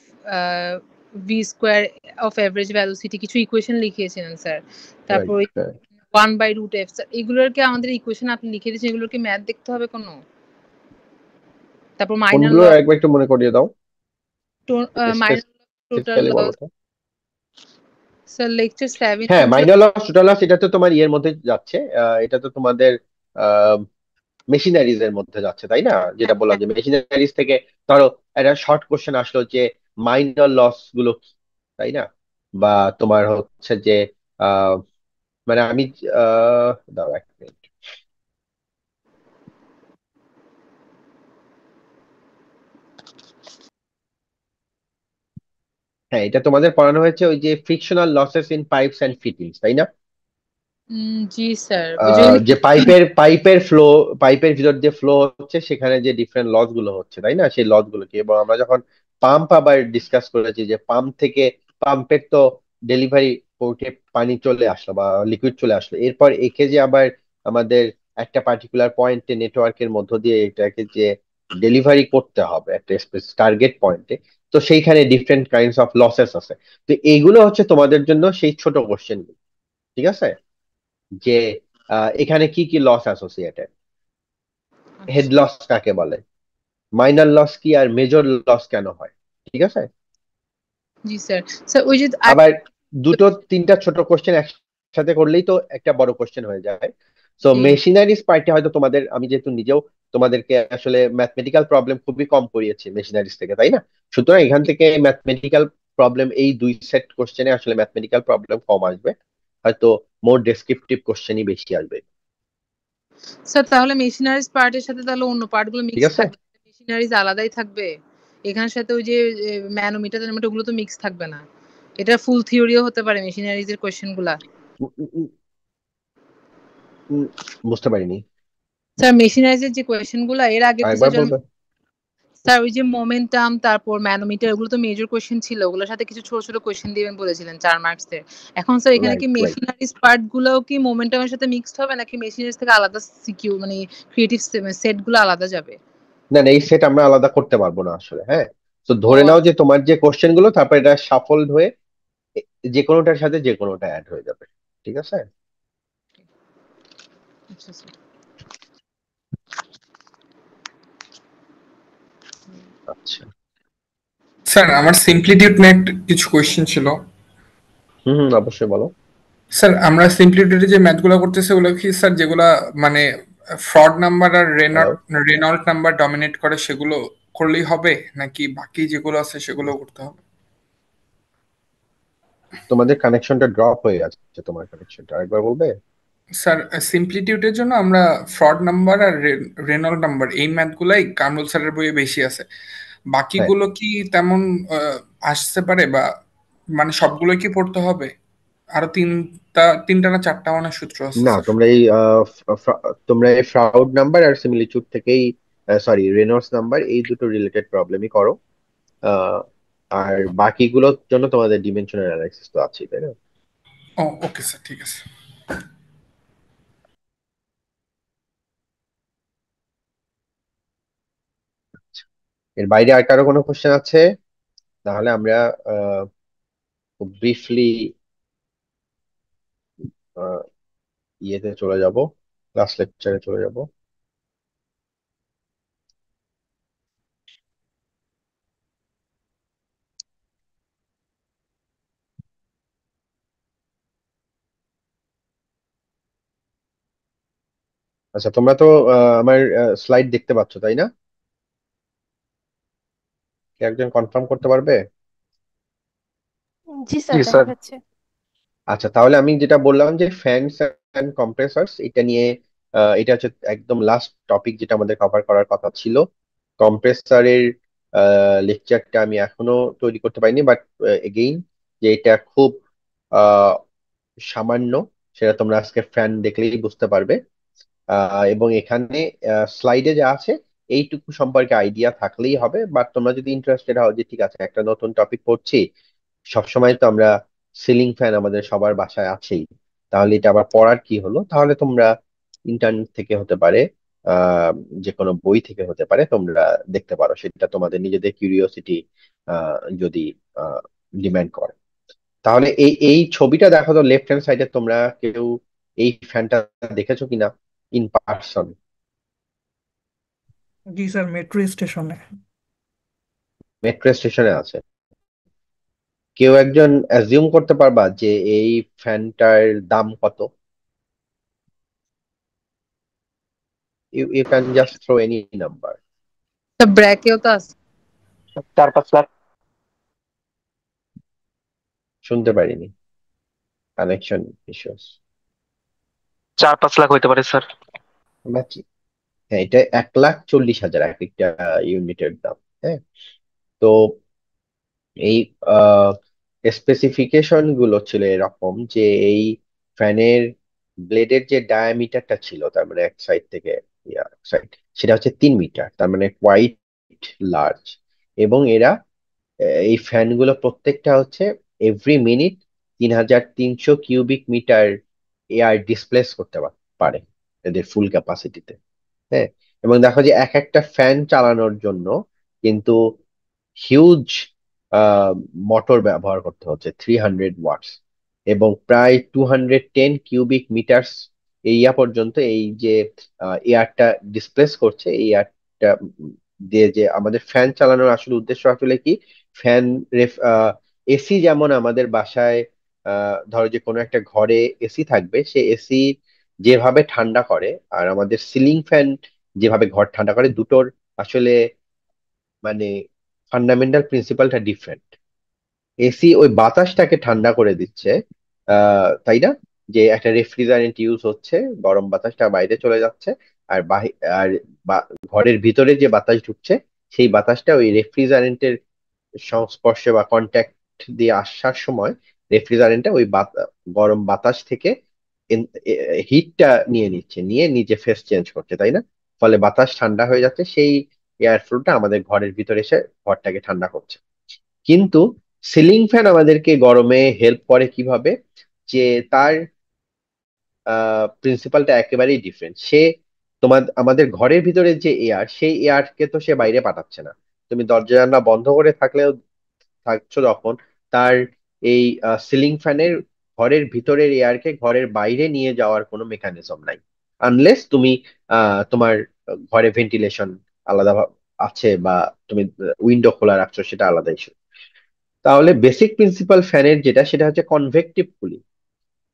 V square of average velocity, কিছু ইকুয়েশন লিখিয়েছিলেন স্যার। তারপর রাইট, রাইট। 1/√f, স্যার এগুলোর কি আমাদের ইকুয়েশন আপনি লিখে দিয়েছেন, এগুলোর কি ম্যাথ দেখতে হবে কোনো? তারপর মাইনর কোনগুলো লস, একবার একটু মনে করিয়ে দাও, মাইনর টোটাল স্পেসিফিক্যালি বলো লস, তো। স্যার লেকচার 7 হ্যাঁ, মাইনর লস টোটাল লস, এটা তো তোমার ইয়ের মধ্যে যাচ্ছে, এটা তো তোমাদের মেশিনারিজ এর মধ্যে যাচ্ছে, তাই না? যেটা বললাম যে মেশিনারিজ থেকে ধরো একটা শর্ট কোশ্চেন আসলো যে মাইনর লস গুলো কি? তাই না? বা তোমার হচ্ছে যে আহ মানে আমি দাও এক মিনিট। হ্যাঁ, এটা তোমাদের পড়ানো হয়েছে ওই যে frictional losses in pipes and fittings, তাই না? জি স্যার, ওই যে যে পাইপের ভিতর দিয়ে ফ্লো হচ্ছে, সেখানে যে ডিফারেন্ট লস গুলো হচ্ছে, তাই না? সেই লস গুলো কি, এবং আমরা যখন পাম্প আবার ডিসকাস করেছি যে পাম্পের তো ডেলিভারি পোর্টে পানি চলে আসলো বা লিকুইড চলে আসলো, এরপর একে যে আবার আমাদের একটা পার্টিকুলার পয়েন্টে নেটওয়ার্কের মধ্য দিয়ে এটাকে যে ডেলিভারি করতে হবে একটা টার্গেট পয়েন্টে, তো সেইখানে ডিফারেন্ট কাইন্ডস অফ লসেস আছে। তো এইগুলো হচ্ছে তোমাদের জন্য সেই ছোট কোশ্চেন, ঠিক আছে? যে এখানে কি কি লস অ্যাসোসিয়েটেড, হেড আচ্ছা। লস কাকে বলে, মাইনর লস কি, আর মেজর লস কেন হয়, ঠিক আছে? জি স্যার। স্যার ওই যে আবার দুটো তিনটা ছোট কোশ্চেন একসাথে করলেই তো একটা বড় কোশ্চেন হয়ে যায়। সো জি মেশিনারিজ পার্টে হয়তো তোমাদের, আমি যেহেতু নিজেও তোমাদেরকে আসলে ম্যাথমেটিক্যাল প্রবলেম খুবই কম করিয়েছি মেশিনারিজ থেকে, তাই না? সুতরাং এখান থেকে ম্যাথমেটিক্যাল প্রবলেম, এই দুই সেট কোশ্চেনে আসলে ম্যাথমেটিক্যাল প্রবলেম কম আসবে, হয়তো মোর ডেসক্রিপটিভ কোশ্চেনই বেশি আসবে, স্যার, তাহলে মেশিনারিজ পার্টের সাথে তাহলে অন্য পার্ট গুলো ঠিক মিক্স আছে? থাকবে, মেশিনারিজ আলাদাই থাকবে এখানের সাথে, ওই যে ম্যানোমিটার টেনোমিটার ওগুলো তো মিক্স থাকবে না, এটা ফুল থিওরিও হতে পারে মেশিনারিজ এর কোশ্চেন গুলা। উম, উম, উম, উম, বুঝতে পারিনি, স্যার মেশিনারিজ এর যে কোশ্চেন গুলা এর আগে তো আরেকবার স্যার বলবে? স্যার ওই যে মোমেন্টাম তারপর ম্যানোমিটার ওগুলো তো মেজর কোশ্চেন ছিল, ওগুলোর সাথে কিছু ছোট ছোট কোশ্চেন দিবেন বলেছিলেন 4 মার্কস এর। এখন স্যার এখানে কি রাইট, রাইট। মেশিনারিজ পার্ট গুলোও কি মোমেন্টামের সাথে মিক্সড হবে, নাকি মেশিনারিজ থেকে আলাদা সিকিউ মানে ক্রিয়েটিভ সেট গুলো আলাদা যাবে? না না, এই সেট আমরা আলাদা করতে পারবো না আসলে, হ্যাঁ। তো ও ধরে নাও যে তোমার যে কোশ্চেন গুলো, তারপর এটা সাফল্ড হয়ে যে কোনোটার সাথে যে কোনোটা অ্যাড হয়ে যাবে, ঠিক আছে? আচ্ছা স্যার। আচ্ছা। স্যার আমার সিম্পলিটিউড নিয়ে কিছু কোয়েশ্চেন ছিল। হুম হুম, অবশ্যই বলো। স্যার আমরা সিম্পলিটিউডে যে ম্যাথগুলো করতেছি ওগুলো কি স্যার যেগুলা মানে ফ্রড নাম্বার আর হ্যালো, রেনল্ট নাম্বার ডমিনেট করে সেগুলো করলেই হবে, নাকি বাকি যেগুলো আছে সেগুলো করতে হবে? তোমাদের কানেকশনটা ড্রপ হয়ে যাচ্ছে, তোমার কানেকশনটা আরেকবার বলবে? স্যার সিম্পলিটিউডের জন্য আমরা ফ্রড নাম্বার আর রেনল্ট নাম্বার এই ম্যাথগুলাই কামরুল স্যারের বইয়ে বেশি আছে, হ্যাঁ। বাকিগুলো কি তেমন আসতে পারে, বা মানে সবগুলো কি পড়তে হবে? আরো তিনটা না চারটা মানে সূত্র আছে না, স্যার। তোমরা এই ফ্রাউড নাম্বার আর সিমিলিটিউড থেকেই, সরি, রেনল্ডস নাম্বার, এই দুটো রিলেটেড প্রবলেমই করো। আহ, আর বাকিগুলোর জন্য তোমাদের ডিমেনশনাল অ্যানালাইসিস তো আছেই, তাই না? ও ওকে স্যার, ঠিক আছে। এর বাইরে আর কারো কোনো কোশ্চেন আছে? তাহলে আমরা খুব ব্রিফলি ইয়েতে চলে যাব, ক্লাস লেকচারে চলে যাব। আচ্ছা, তোমরা তো আমার স্লাইড দেখতে পাচ্ছ, তাই না? কে একজন কনফার্ম করতে পারবে? জি জি স্যার, দেখা স্যার। যাচ্ছে। আচ্ছা, তাহলে আমি যেটা বললাম যে ফ্যানস অ্যান্ড কম্প্রেসার্স, এটা নিয়ে এটা হচ্ছে একদম লাস্ট টপিক যেটা আমাদের কভার করার কথা ছিল। কম্প্রেসারের লেকচারটা আমি এখনো তৈরি করতে পারিনি, বাট এগেইন যে এটা খুব আহ, সামান্য, সেটা তোমরা আজকে ফ্যান দেখলেই বুঝতে পারবে। এবং এখানে স্লাইডে যা আছে এইটুকু সম্পর্কে আইডিয়া থাকলেই হবে। বাট তোমরা যদি ইন্টারেস্টেড হও যে ঠিক আছে, একটা নতুন টপিক পড়ছি, সবসময় তো আমরা সিলিং ফ্যান আমাদের সবার বাসায় আছেই, তাহলে এটা আবার পড়ার কি হলো, তাহলে তোমরা ইন্টারনেট থেকে হতে পারে, আহ যে কোনো বই থেকে হতে পারে, তোমরা দেখতে পারো, সেটা তোমাদের নিজেদের কিউরিওসিটি যদি ডিমান্ড করে। তাহলে এই এই ছবিটা দেখো তো, লেফট হ্যান্ড সাইডে তোমরা কেউ এই ফ্যানটা দেখেছো কিনা in person? G sir, metro স্টেশনে। মেট্রো স্টেশনে আছে। কেউ একজন অ্যাজিউম করতে পারবা যে এই ফ্যানটার দাম কত? You can just throw any number. তো ব্র্যাকেও তো আছে। 4-5 লাখ। শুনতে পারিনি, কানেকশন ইস্যুস। 4-5 লাখ হইতে পারে স্যার। বাকি হ্যাঁ, এটা 1,40,000 এক একটা ইউনিটের দাম। হ্যাঁ, তো এই স্পেসিফিকেশন গুলো ছিল এরকম যে এই ফ্যানের ব্লেডের যে ডায়ামিটারটা ছিল, তার মানে এক সাইড থেকে সাইড, সেটা হচ্ছে 3 মিটার, তার মানে কোয়াইট লার্জ। এবং এরা এই ফ্যানগুলো প্রত্যেকটা হচ্ছে every minute 3,300 cubic metre air displace করতে পারে এদের ফুল ক্যাপাসিটিতে। হ্যাঁ, এবং দেখো যে এক একটা ফ্যান চালানোর জন্য কিন্তু হিউজ মোটর ব্যবহার করতে হচ্ছে, 300 ওয়াটস, এবং প্রায় 210 কিউবিক মিটার এরিয়া পর্যন্ত এই যে এয়ারটা ডিসপ্লেস করছে, এই এয়ারটা দিয়ে যে আমাদের ফ্যান চালানোর আসলে উদ্দেশ্য আসলে কি, ফ্যান এসি যেমন আমাদের বাসায় ধরো যে কোনো একটা ঘরে এসি থাকবে, সে এসি যেভাবে ঠান্ডা করে আর আমাদের সিলিং ফ্যান যেভাবে ঘর ঠান্ডা করে, দুটোর আসলে মানে ফান্ডামেন্টাল প্রিন্সিপালটা ডিফারেন্ট। এসি ওই বাতাসটাকে ঠান্ডা করে দিচ্ছে, তাই না, যে একটা রেফ্রিজারেন্ট ইউজ হচ্ছে, গরম বাতাসটা বাইরে চলে যাচ্ছে, আর আর ঘরের ভিতরে যে বাতাস ঢুকছে, সেই বাতাসটা ওই রেফ্রিজারেন্টের সংস্পর্শে বা কন্ট্যাক্ট দিয়ে আসার সময় রেফ্রিজারেন্টটা ওই গরম বাতাস থেকে হিটটা নিয়ে নিচ্ছে, নিয়ে নিজে ফেস চেঞ্জ করছে, তাই না? ফলে বাতাস ঠান্ডা হয়ে যাচ্ছে, সেই এয়ার ফ্লোটা আমাদের ঘরের ভিতরে এসে ঘরটাকে ঠান্ডা করছে। কিন্তু সিলিং ফ্যান আমাদেরকে গরমে হেল্প করে কিভাবে, যে তার প্রিন্সিপালটা একেবারেই ডিফারেন্ট। সে আমাদের ঘরের ভিতরে যে এয়ার, সেই এয়ারকে তো সে বাইরে পাঠাচ্ছে না। তুমি দরজা জানলা বন্ধ করে থাকলেও থাকছো যখন, তার এই সিলিং ফ্যানের ঘরের ভিতরের এয়ারকে ঘরের বাইরে নিয়ে যাওয়ার কোনো মেকানিজম নাই, আনলেস তুমি তোমার ঘরে ভেন্টিলেশন আলাদা আছে বা তুমি উইন্ডো খোলা রাখছো, সেটা আলাদা ইস্যু। তাহলে বেসিক প্রিন্সিপাল ফ্যানের যেটা, সেটা হচ্ছে কনভেকটিভ কুলিং।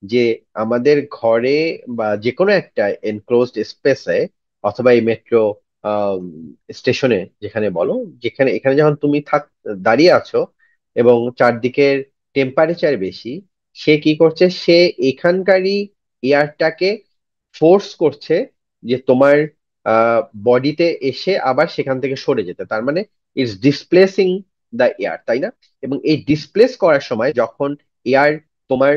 যে আমাদের ঘরে বা যে কোনো একটা এনক্লোজড স্পেসে অথবা এই মেট্রো স্টেশনে যেখানে বলো, যেখানে এখানে যখন তুমি দাঁড়িয়ে আছো এবং চারদিকের টেম্পারেচার বেশি, সে কি করছে, সে এখানকারই এয়ারটাকে ফোর্স করছে যে তোমার বডিতে এসে আবার সেখান থেকে সরে যেতে, তার মানে ইটস ডিসপ্লেসিং দ্য এয়ার, তাই না? এবং এই ডিসপ্লেস করার সময় যখন এয়ার তোমার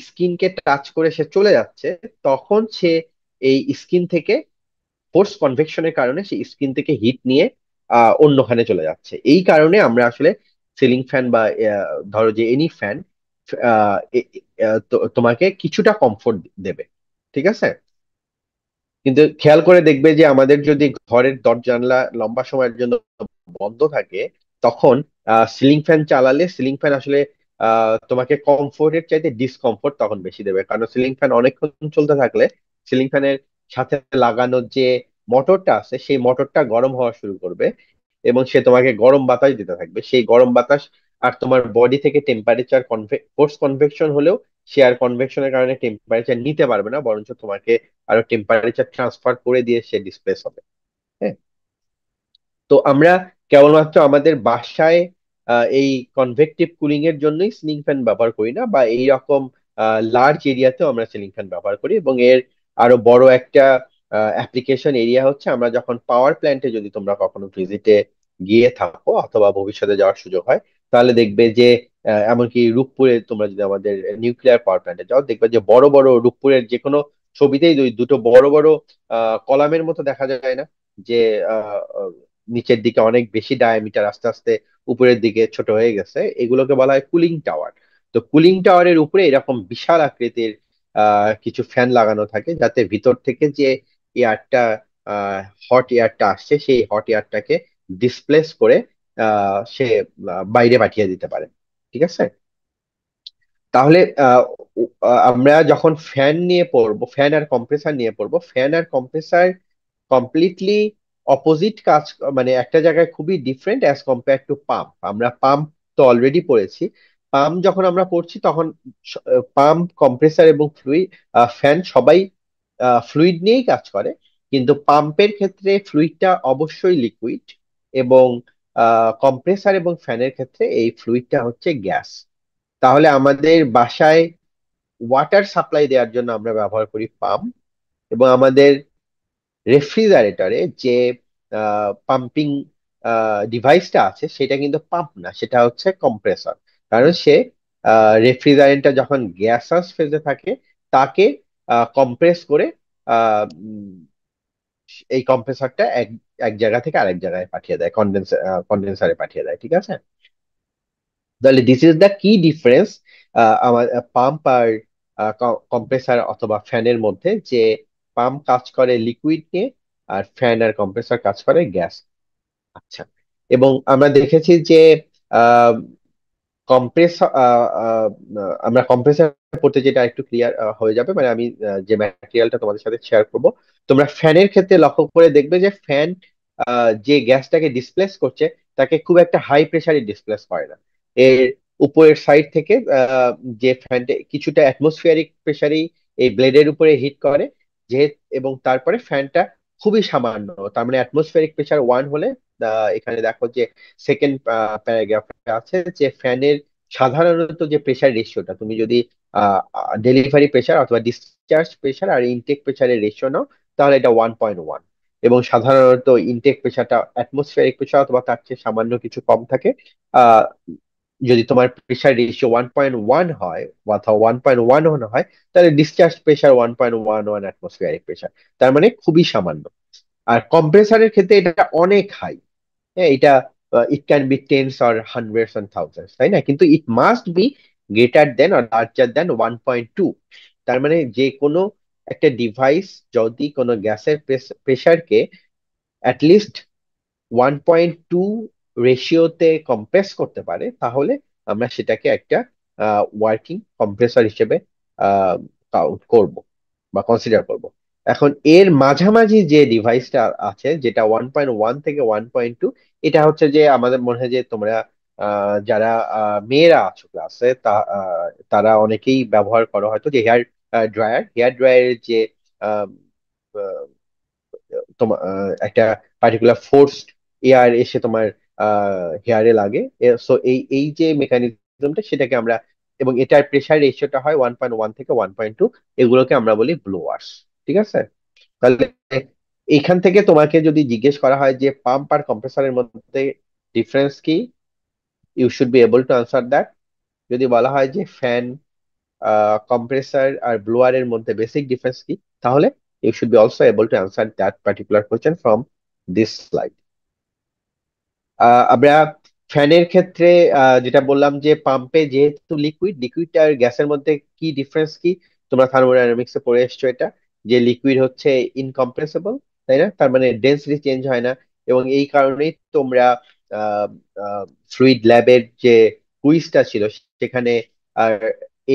স্কিনকে টাচ করে সে চলে যাচ্ছে, তখন সে এই স্কিন থেকে ফোর্স কনভেকশনের কারণে সেই স্কিন থেকে হিট নিয়ে অন্যখানে চলে যাচ্ছে। এই কারণে আমরা আসলে সিলিং ফ্যান বা ধরো যে এনি ফ্যান তোমাকে কিছুটা কমফোর্ট দেবে, ঠিক আছে? কিন্তু খেয়াল করে দেখবে যে আমাদের যদি ঘরের দরজা জানলা লম্বা সময়ের জন্য বন্ধ থাকে, তখন সিলিং ফ্যান চালালে সিলিং ফ্যান আসলে তোমাকে কমফোর্টের চাইতে ডিসকমফোর্ট তখন বেশি দেবে, কারণ সিলিং ফ্যান অনেকক্ষণ চলতে থাকলে সিলিং ফ্যানের সাথে লাগানো যে মোটরটা আছে, সেই মোটরটা গরম হওয়া শুরু করবে এবং সে তোমাকে গরম বাতাস দিতে থাকবে। সেই গরম বাতাস আর তোমার বডি থেকে টেম্পারেচার ফোর্স কনভেকশন হলেও সে আর কনভেকশনের কারণে টেম্পারেচার নিতে পারবে না, বরঞ্চ তোমাকে আরো টেম্পারেচার ট্রান্সফার করে দিয়ে সে ডিসপ্লেস হবে। হ্যাঁ, তো আমরা কেবলমাত্র আমাদের বাসায় এই কনভেকটিভ কুলিং এর জন্যই সিলিং ফ্যান ব্যবহার করি না, বা এই রকম লার্জ এরিয়াতেও আমরা সিলিং ফ্যান ব্যবহার করি। এবং এর আরো বড় একটা অ্যাপ্লিকেশন এরিয়া হচ্ছে, আমরা যখন পাওয়ার প্ল্যান্টে যদি তোমরা কখনো ভিজিটে গিয়ে থাকো অথবা ভবিষ্যতে যাওয়ার সুযোগ হয়, তাহলে দেখবে যে এমনকি রূপপুরে তোমরা যদি আমাদের নিউক্লিয়ার পাওয়ার প্ল্যান্টে যাও, দেখবে যে বড় বড় রূপপুরের যে কোনো ছবিতেই দুটো বড় বড় কলামের মতো দেখা যায় না, যে নিচের দিকে অনেক বেশি ডায়ামিটার, আস্তে আস্তে উপরের দিকে ছোট হয়ে গেছে, এগুলোকে বলা হয় কুলিং টাওয়ার। তো কুলিং টাওয়ারের উপরে এরকম বিশাল আকৃতির কিছু ফ্যান লাগানো থাকে, যাতে ভিতর থেকে যে এয়ারটা হট এয়ারটা আসছে, সেই হট এয়ারটাকে ডিসপ্লেস করে সে বাইরে পাঠিয়ে দিতে পারে, ঠিক আছে? তাহলে আমরা যখন ফ্যান নিয়ে পড়বো, ফ্যান আর কম্প্রেসার নিয়ে পড়বো, ফ্যান আর কম্প্রেসার কমপ্লিটলি অপোজিট কাজ, মানে একটা জায়গায় খুবই different as compare to pump. আমরা পাম্প তো অলরেডি পড়েছি। পাম্প যখন আমরা পড়ছি তখন পাম্প, কম্প্রেসার এবং ফ্যান সবাই ফ্লুইড নিয়েই কাজ করে, কিন্তু পাম্পের ক্ষেত্রে ফ্লুইডটা অবশ্যই লিকুইড, এবং কম্প্রেসার এবং ফ্যানের ক্ষেত্রে এই ফ্লুইডটা হচ্ছে গ্যাস। তাহলে আমাদের বাসায় ওয়াটার সাপ্লাই দেওয়ার জন্য আমরা ব্যবহার করি পাম্প, এবং আমাদের রেফ্রিজারেটরে যে পাম্পিং ডিভাইসটা আছে সেটা কিন্তু পাম্প না, সেটা হচ্ছে কম্প্রেসর। কারণ সে রেফ্রিজারেন্টটা যখন গ্যাসাস ফেজে থাকে তাকে কম্প্রেস করে আহ, উম, এই কম্প্রেসরটা এক এক জায়গা থেকে আরেক জায়গায় পাঠিয়ে দেয়, কন্ডেন্সারে পাঠিয়ে দেয়, ঠিক আছে? তাহলে দিস ইজ দ্য কি ডিফারেন্স আমার পাম্প আর কম্প্রেসার অথবা ফ্যানের মধ্যে, যে পাম্প কাজ করে লিকুইড নিয়ে আর ফ্যান আর কম্প্রেসার কাজ করে গ্যাস। আচ্ছা, এবং আমরা দেখেছি যে কম্প্রেস আমরা কম্প্রেসার পড়তে যেটা একটু ক্লিয়ার হয়ে যাবে, মানে আমি যে ম্যাটেরিয়ালটা তোমাদের সাথে শেয়ার করব। তোমরা ফ্যানের ক্ষেত্রে লক্ষ্য করে দেখবে যে ফ্যান যে গ্যাসটাকে ডিসপ্লেস করছে তাকে খুব একটা হাই প্রেসারে ডিসপ্লেস করে না। এর উপরের সাইড থেকে যে ফ্যানটা কিছুটা অ্যাটমসফিয়ারিক প্রেসারেই এই ব্লেডের উপরে হিট করে, যে এবং তারপরে ফ্যানটা খুবই সামান্য, তার মানে অ্যাটমসফিয়ারিক প্রেসার 1 হলে এখানে দেখো যে সেকেন্ড প্যারাগ্রাফে আছে যে ফ্যানের সাধারণত যে প্রেসার রেশিওটা, তুমি যদি ডেলিভারি প্রেসার অথবা ডিসচার্জ প্রেসার আর ইনটেক প্রেসারের রেশিও নাও, তাহলে এটা 1.1। এবং সাধারণত ইনটেক প্রেসারটা অ্যাটমসফিয়ারিক প্রেসার অথবা তার চেয়ে সামান্য কিছু কম থাকে। আহ যদি তোমার প্রেসার রেশিও 1.1 হয় অথবা 1.1 হয়, তাহলে ডিসচার্জ প্রেসার 1.11 অ্যাটমসফিয়ারিক প্রেসার, তার মানে খুবই সামান্য। আর কম্প্রেসারের ক্ষেত্রে এটা অনেক হাই। হ্যাঁ, এটা it can be tens or hundreds and thousands, তাই না? কিন্তু it must be greater than or larger than 1.2। তার মানে যে কোনো একটা ডিভাইস যদি কোনো গ্যাসের প্রেসারকে অ্যাটলিস্ট 1.2 রেশিওতে কম্প্রেস করতে পারে, তাহলে আমরা সেটাকে একটা ওয়ার্কিং কম্প্রেসর হিসেবে কাউন্ট করব বা কনসিডার করব। এখন এর মাঝামাঝি যে ডিভাইসটা আছে, যেটা 1.1 থেকে 1.2, এটা হচ্ছে যে আমাদের মনে হয় যে তোমরা যারা মেয়েরা আছো ক্লাসে তারা অনেকেই ব্যবহার করো হয়তো, যে হেয়ার ড্রায়ারের যে আহ, তোমার একটা পার্টিকুলার ফোর্সড এয়ার এসে তোমার হেয়ারে লাগে। সো এই এই যে মেকানিজমটা সেটাকে আমরা, এবং এটার প্রেসার রেশিওটা হয় 1.1 থেকে 1.2, এগুলোকে আমরা বলি ব্লোয়ার্স। ঠিক আছে? তাহলে এইখান থেকে তোমাকে যদি জিজ্ঞেস করা হয় যে পাম্প আর কম্প্রেসরের মধ্যে ডিফারেন্স কি, you should be able to answer that. যদি বলা হয় যে ফ্যান, কম্প্রেসর আর ব্লোয়ারের মধ্যে বেসিক ডিফারেন্স কি, তাহলে you should be also able to answer that particular question from this slide. আমরা ফ্যানের ক্ষেত্রে যেটা বললাম যে পাম্পে যেহেতু লিকুইড, লিকুইড আর গ্যাসের মধ্যে কি ডিফারেন্স কি, তোমরা থার্মোডাইনামিক্সে পড়ে এসছো এটা, যে লিকুইড হচ্ছে ইনকম্প্রেসিবল, তাই না? তার মানে ডেন্সিটি চেঞ্জ হয় না। এবং এই কারণেই তোমরা ফ্লুইড ল্যাবের যে কুইজটা ছিল সেখানে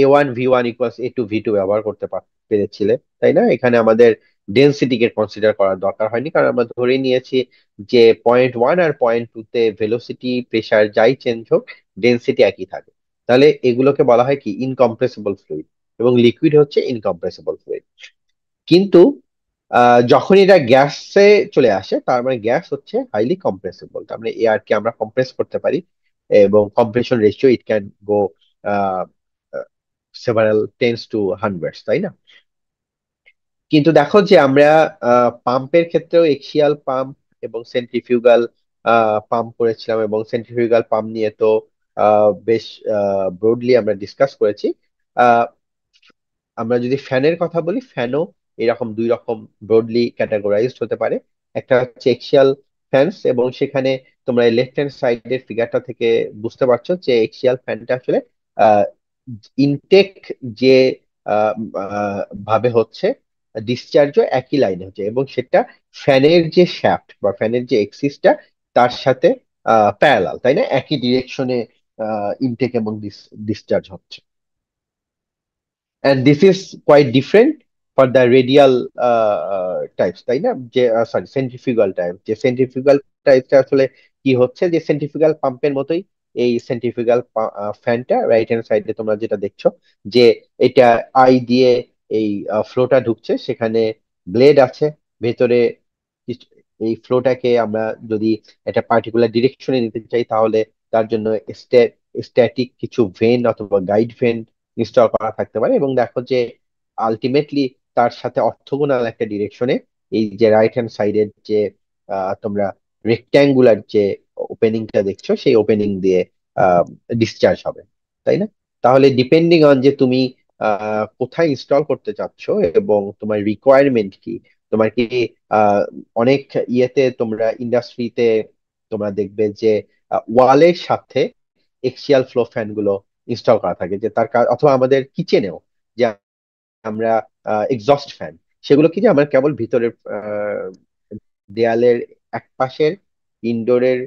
A1V1 = A2V2 ব্যবহার করতে পেরেছিলে, তাই না? এখানে আমাদের ডেন্সিটিকে কনসিডার করার দরকার হয়নি, কারণ আমরা ধরে নিয়েছি যে 0.1 আর 0.2 তে ভেলোসিটি প্রেসার যাই চেঞ্জ হোক, ডেন্সিটি একই থাকে। তাহলে এগুলোকে বলা হয় কি ইনকম্প্রেসিবল ফ্লুইড, এবং লিকুইড হচ্ছে ইনকম্প্রেসিবল ফ্লুইড। কিন্তু যখন এটা গ্যাসে চলে আসে, তার মানে গ্যাস হচ্ছে হাইলি কম্প্রেসিবল, তার মানে এয়ারকে আমরা কম্প্রেস করতে পারি, এবং compression ratio it can go several tends to hundreds, তাই না? কিন্তু দেখো যে আমরা পাম্পের ক্ষেত্রেও এক্সিয়াল পাম্প এবং সেন্ট্রিফিউগাল পাম্প করেছিলাম, এবং সেন্ট্রিফিউগাল পাম্প নিয়ে তো বেশ ব্রডলি আমরা ডিসকাস করেছি। আহ, আমরা যদি ফ্যানের কথা বলি, ফ্যানও এরকম দুই রকম ব্রডলি ক্যাটাগরাইজড হতে পারে। একটা হচ্ছে এক্সিয়াল ফ্যানস, এবং সেখানে তোমরা লেফট হ্যান্ড সাইডের ফিগারটা থেকে বুঝতে পারছো যে এক্সিয়াল ফ্যানটা আসলে ইনটেক যে আহ, আহ, ভাবে হচ্ছে, ডিসচার্জও একই লাইনে হচ্ছে, এবং সেটা ফ্যানের যে শ্যাফট বা ফ্যানের যে এক্সিসটা তার সাথে প্যারালাল, তাই না? একই ডিরেকশনে ইনটেক এবং ডিসচার্জ হচ্ছে। And this is quite different for the radial types, তাই না? যে সরি, সেন্ট্রিফিউগাল টাইপ, যে সেন্ট্রিফিউগাল টাইপটা আসলে কি হচ্ছে, যে সেন্ট্রিফিউগাল পাম্পের মতোই এই সেন্ট্রিফিউগাল ফ্যানটা রাইট হ্যান্ড সাইডে তোমরা যেটা দেখছো, যে এটা আই দিয়ে এই ফ্লোটা ঢুকছে, সেখানে ব্লেড আছে ভেতরে। এই ফ্লোটাকে আমরা যদি একটা পার্টিকুলার ডিরেকশনে নিতে চাই, তাহলে তার জন্য স্ট্যাটিক কিছু ভেন অথবা গাইড ভেন ইনস্টল করা থাকতে পারে, এবং দেখো যে আলটিমেটলি তার সাথে অর্থোগোনাল একটা ডিরেকশনে এই যে রাইট হ্যান্ড সাইডের যে তোমরা রেক্ট্যাঙ্গুলার যে ওপেনিংটা দেখছো সেই ওপেনিং দিয়ে ডিসচার্জ হবে, তাই না? তাহলে ডিপেন্ডিং অন যে তুমি কোথায় ইনস্টল করতে চাচ্ছ এবং তোমার রিকোয়ারমেন্ট কি, তোমার কি আহ, অনেক ইয়েতে তোমরা ইন্ডাস্ট্রিতে তোমরা দেখবে যে ওয়ালের সাথে এক্সিয়াল ফ্লো ফ্যান গুলো ইনস্টল করা থাকে, যে তার অথবা আমাদের কিচেনেও যে আমরা এক্সস্ট ফ্যান, সেগুলো কি যে আমরা কেবল ভিতরের দেয়ালের এক পাশের ইনডোরের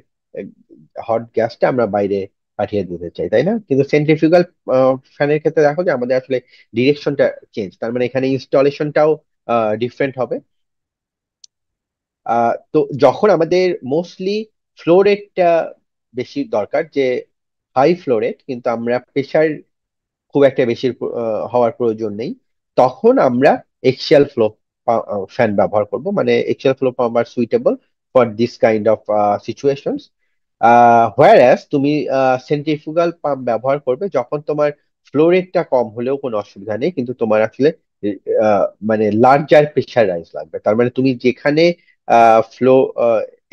হট গ্যাসটা আমরা বাইরে পাঠিয়ে দিতে চাই, তাই না? কিন্তু সেন্ট্রিফিউগাল ফ্যানের ক্ষেত্রে দেখো যে আমাদের আসলে ডিরেকশনটা চেঞ্জ, তার মানে এখানে ইনস্টলেশনটাও ডিফারেন্ট হবে। তো যখন আমাদের মোস্টলি ফ্লো রেটটা বেশি দরকার, যে হাই ফ্লো রেট কিন্তু আমরা প্রেসার খুব একটা বেশি হওয়ার প্রয়োজন নেই, তখন আমরা এক্সিয়াল ফ্লো ফ্যান ব্যবহার করব। মানে axial flow pump are suitable for this kind of situations. Whereas তুমি সেন্ট্রিফুগাল পাম্প ব্যবহার করবে যখন তোমার ফ্লো রেটটা কম হলেও কোনো অসুবিধা নেই, কিন্তু তোমার আসলে মানে লার্জার প্রেশারাইজ লাগবে। তার মানে তুমি যেখানে ফ্লো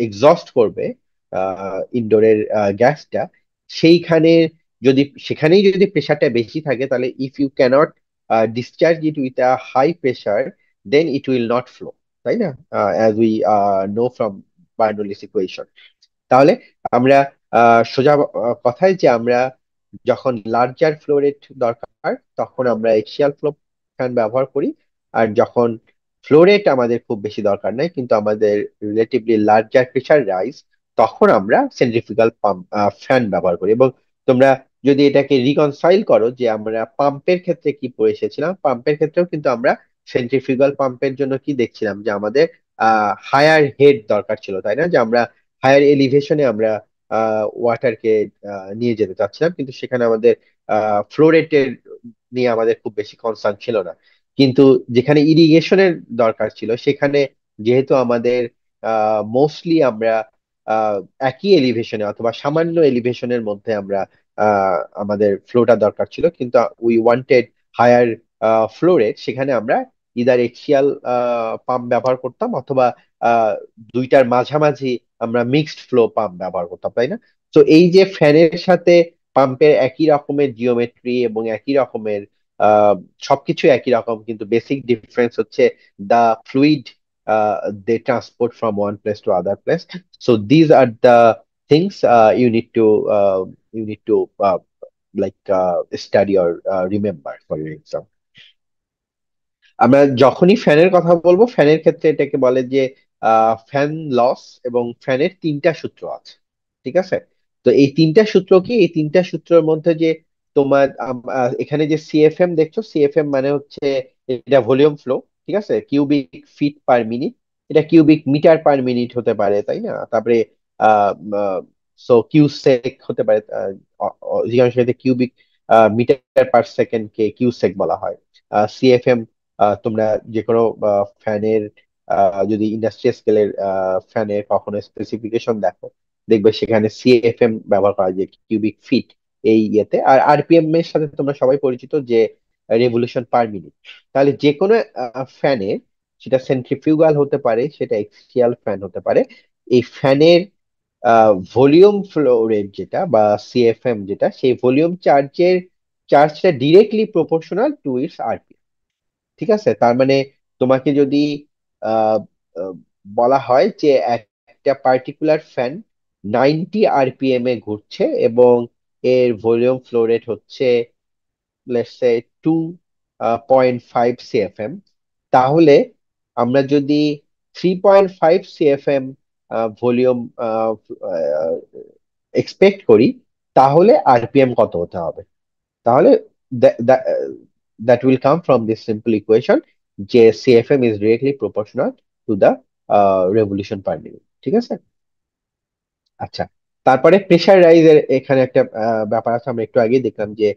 এক্সস্ট করবে ইনডোরের গ্যাসটা, সেইখানে যদি সেখানেই যদি প্রেশারটা বেশি থাকে, তাহলে if you cannot discharge it with a high pressure, then it will not flow, তাই না? As we know from Bernoulli's equation। তাহলে আমরা সোজা কথায় যে আমরা যখন লার্জার ফ্লো রেট দরকার তখন আমরা এক্সিয়াল ফ্লো ফ্যান ব্যবহার করি, আর যখন ফ্লো রেট আমাদের খুব বেশি দরকার নাই কিন্তু আমাদের রিলেটিভলি লার্জার প্রেসার রাইজ, তখন আমরা সেন্ট্রিফিউগাল পাম্প ফ্যান ব্যবহার করি। এবং তোমরা যদি এটাকে রিকনসাইল করো যে আমরা পাম্পের ক্ষেত্রে কি পড়ে এসেছিলাম, পাম্পের ক্ষেত্রেও কিন্তু আমরা সেন্ট্রিফিউগাল পাম্পের জন্য কি দেখছিলাম, যে আমাদের হায়ার হেড দরকার ছিল, তাই না? যে আমরা হায়ার এলিভেশনে আমরা ওয়াটারকে নিয়ে যেতে চাচ্ছিলাম, কিন্তু সেখানে আমাদের ফ্লো রেটের নিয়ে আমাদের খুব বেশি কনসার্ন ছিল না। কিন্তু যেখানে ইরিগেশনের দরকার ছিল সেখানে যেহেতু আমাদের মোস্টলি আমরা আহ, একই এলিভেশনে অথবা সামান্য এলিভেশনের মধ্যে আমরা আমাদের ফ্লোটা দরকার ছিল, কিন্তু we wanted higher flow rate, সেখানে আমরা ইদার এক্সিয়াল পাম্প ব্যবহার করতাম অথবা আহ, দুইটার মাঝামাঝি আমরা মিক্সড ফ্লো পাম্প ব্যবহার করতাম, তাই না? তো এই যে ফ্যানের সাথে পাম্পের একই রকমের জিওমেট্রি এবং একই রকমের আহ, সবকিছু একই রকম, কিন্তু বেসিক ডিফারেন্স হচ্ছে the fluid they transport from one place to other place. So these are the things you need to study or remember for your exam। আমরা যখনই ফ্যানের কথা বলবো, ফ্যানের ক্ষেত্রে এটাকে বলে যে ফ্যান লস, এবং ফ্যানের তিনটা সূত্র আছে, ঠিক আছে? তো এই তিনটা সূত্র কি, এই তিনটা সূত্রের মধ্যে যে তোমার এখানে যে সিএফএম দেখছো, সিএফএম মানে হচ্ছে এটা ভলিউম ফ্লো, ঠিক আছে? কিউবিক ফিট পার মিনিট, এটা কিউবিক মিটার পার মিনিট হতে পারে, তাই না? তারপরে সো কিউসেক হতে পারে, অধিকাংশ ক্ষেত্রে কিউবিক মিটার পার সেকেন্ড কে কিউসেক বলা হয়। সিএফএম তোমরা যে কোনো ফ্যানের যদি ইন্ডাস্ট্রিয়াল স্কেলের ফ্যানের কখনো স্পেসিফিকেশন দেখো, দেখবে সেখানে সিএফএম ব্যবহার করা যায়, কিউবিক ফিট এই ইয়েতে। আর আরপিএম এর সাথে তোমরা সবাই পরিচিত, যে রেভলিউশন পার মিনিট। তাহলে যে কোনো ফ্যানের, সেটা সেন্ট্রিফিউগাল হতে পারে, সেটা এক্সিয়াল ফ্যান হতে পারে, এই ফ্যানের ভলিউম ফ্লো রেট যেটা বা সিএফএম যেটা, সেই ভলিউম চার্জটা directly proportional to its RPM, ঠিক আছে? তার মানে তোমাকে যদি আহ, আহ, বলা হয় যে একটা পার্টিকুলার ফ্যান 90 আরপিএম এ ঘুরছে এবং এর ভলিউম ফ্লো রেট হচ্ছে লেটস সে 2.5 সিএফএম, তাহলে আমরা যদি 3.5 সিএফএম ভলিউম এক্সপেক্ট করি, তাহলে আরপিএম কত হতে হবে? তাহলে that will come from this simple equation, যে CFM is directly proportional to the revolution per minute, ঠিক আছে? আচ্ছা, তারপরে প্রেসার রাইজের এখানে একটা ব্যাপার আছে, আমরা একটু আগেই দেখলাম যে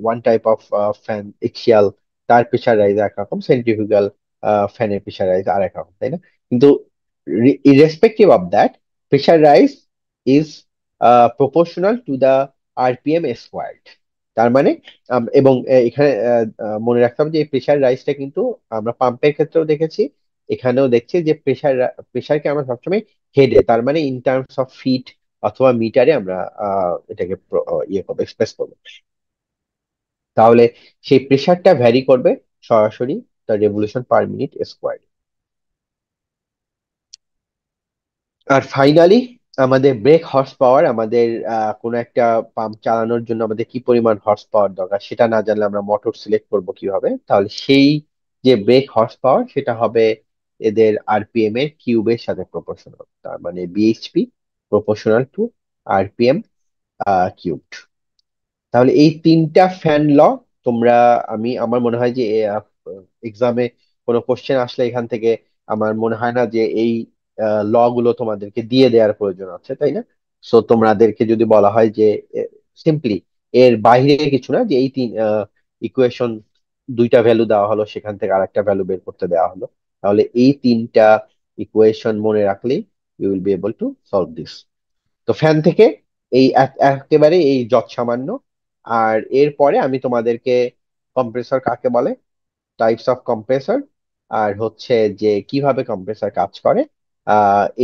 one type of fan axial, তার প্রেসার রাইজ একরকম, সেন্ট্রিফিউগাল ফ্যানের প্রেসার রাইজ আর একরকম, তাই না? কিন্তু irrespective of that, pressure rise is proportional to the RPM squared. তার মানে এবং এখানে মনে রাখতে হবে যে এই প্রেসার রাইজটা কিন্তু আমরা পাম্পের ক্ষেত্রেও দেখেছি, এখানেও দেখছি যে প্রেসারকে আমরা সবসময় হেডে, তার মানে ইন টার্মস অফ ফিট অথবা মিটারে আমরা এটাকে ইয়ে করবো, এক্সপ্রেস করবো। তাহলে সেই প্রেসারটা ভ্যারি করবে সরাসরি তার রেভলিউশন পার মিনিট স্কোয়ার। আর ফাইনালি আমাদের ব্রেক হর্স পাওয়ার, আমাদের কোনো একটা পাম্প চালানোর জন্য আমাদের কি পরিমাণ হর্স পাওয়ার দরকার সেটা না জানলে আমরা মোটর সিলেক্ট করব কিভাবে? তাহলে সেই যে ব্রেক হর্স পাওয়ার সেটা হবে এদের আরপিএম এর কিউবের সাথে প্রপোর্শনাল, তার মানে BHP proportional to RPM cubed. তাহলে এই তিনটা ফ্যান ল তোমরা, আমার মনে হয় যে এক্সামে কোনো কোশ্চেন আসলে এখান থেকে আমার মনে হয় না যে এই ল গুলো তোমাদেরকে দিয়ে দেওয়ার প্রয়োজন আছে, তাই না? সো তোমাদেরকে যদি বলা হয় যে সিম্পলি এর বাইরে কিছু না, যে এই তিন ইকুয়েশন, দুইটা ভ্যালু দেওয়া হলো, সেখান থেকে আরেকটা ভ্যালু বের করতে দেওয়া হলো, তাহলে এই তিনটা ইকুয়েশন মনে রাখলেই you will be able to solve this. তো ফ্যান থেকে এই একেবারে এই যৎ সামান্য। আর এরপরে আমি তোমাদেরকে কম্প্রেসর কাকে বলে, টাইপস অফ কম্প্রেসর, আর হচ্ছে যে কিভাবে কম্প্রেসর কাজ করে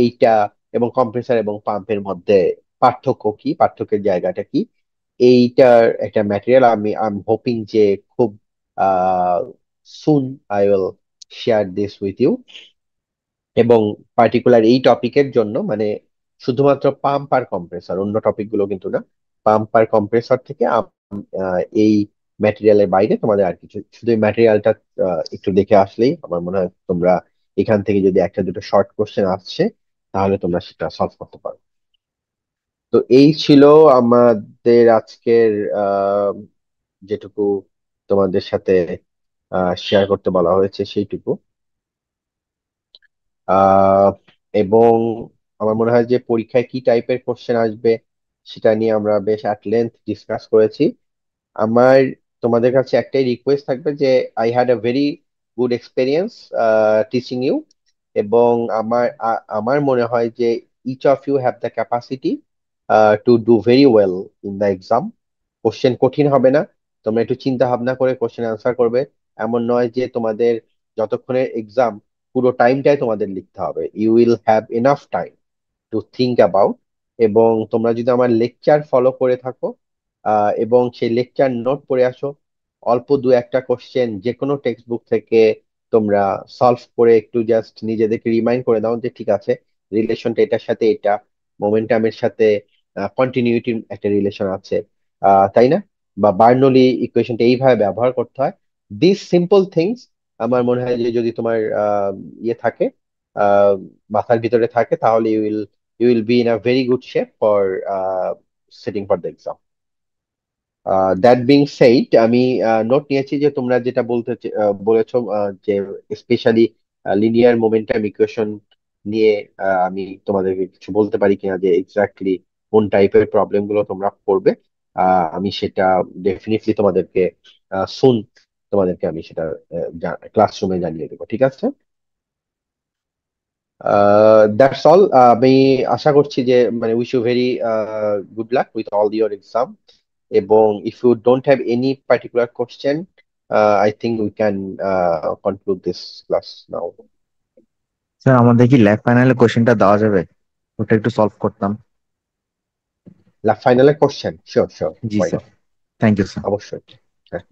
এইটা, এবং কম্প্রেসর এবং পাম্পের মধ্যে পার্থক্য কি, পার্থক্যের জায়গাটা কি, এইটার একটা ম্যাটেরিয়াল আমি হোপিং যে খুব soon I will share this with you. এবং পার্টিকুলার এই টপিকের জন্য মানে শুধুমাত্র পাম্প আর কম্প্রেসর, অন্য টপিক গুলো কিন্তু না, পাম্প আর কম্প্রেসর থেকে এই ম্যাটেরিয়ালের বাইরে তোমাদের আর কিছু, শুধু এই ম্যাটেরিয়ালটা একটু দেখে আসলেই আমার মনে হয় তোমরা এখান থেকে যদি একটা দুটো শর্ট কোশ্চেন আসছে তাহলে তোমরা সেটা সলভ করতে পারো। তো এই ছিল আমাদের আজকের যেটুকু তোমাদের সাথে শেয়ার করতে বলা হয়েছে সেইটুকু। আহ এবং আমার মনে হয় যে পরীক্ষায় কি টাইপের কোশ্চেন আসবে সেটা নিয়ে আমরা বেশ অ্যাট লেন্থ ডিসকাস করেছি। আমার তোমাদের কাছে একটাই রিকোয়েস্ট থাকবে যে I had a very good experience teaching you, এবং আমার মনে হয় যে each of you have the capacity to do very well in the exam. Question কঠিন হবে না, তোমরা একটু চিন্তা ভাবনা করে কোশ্চেন আনসার করবে। এমন নয় যে তোমাদের যতক্ষণে এক্সাম পুরো টাইমটাই তোমাদের লিখতে হবে, you will have enough time to think about. এবং তোমরা যদি আমার লেকচার ফলো করে থাকো এবং সেই লেকচার নোট পড়ে আসো, অল্প দু একটা কোশ্চেন যে কোনো টেক্সট বুক থেকে তোমরা সলভ করে একটু জাস্ট নিজেদেরকে রিমাইন্ড করে দাও যে ঠিক আছে, রিলেশনটা এটার সাথে এটা, মোমেন্টামের সাথে কন্টিনিউটির একটা রিলেশন আছে, তাই না? বা বার্নৌলি ইকুয়েশনটা এইভাবে ব্যবহার করতে হয়। দিস সিম্পল থিংস আমার মনে হয় যে যদি তোমার ইয়ে থাকে, আহ, মাথার ভিতরে থাকে, তাহলে you will be in a very good shape for sitting for the exam. That being said, আমি নোট নিয়েছি যে তোমরা যেটা বলেছো যে স্পেশালি লিনিয়ার মোমেন্টাম ইকুয়েশন নিয়ে আমি তোমাদেরকে কিছু বলতে পারি কিনা, যে এক্স্যাক্টলি কোন টাইপের প্রবলেম গুলো তোমরা পড়বে। আমি সেটা ডেফিনেটলি তোমাদেরকে সুন তোমাদেরকে আমি সেটা ক্লাসরুমে জানিয়ে দেবো, ঠিক আছে? That's all. আমি আশা করছি যে মানে wish you very good luck with all your exam, এবং if you don't have any particular question I think we can conclude this class now. Sir আমাদের কি ল্যাব ফাইনালে কোশ্চেনটা দেওয়া যাবে? ওটা একটু সলভ করতাম। ফাইনালের কোশ্চেন শিওর শিওর, জি স্যার, থ্যাংক ইউ স্যার। অবশ্যই। হ্যাঁ,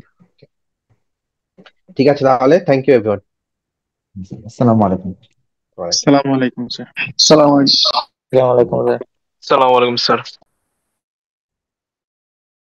ঠিক আছে, তাহলে থ্যাংক ইউ এভরিওয়ান। আসসালামু আলাইকুম। আসসালামু আলাইকুম স্যার। আসসালামু আলাইকুম। আসসালামু আলাইকুম স্যার।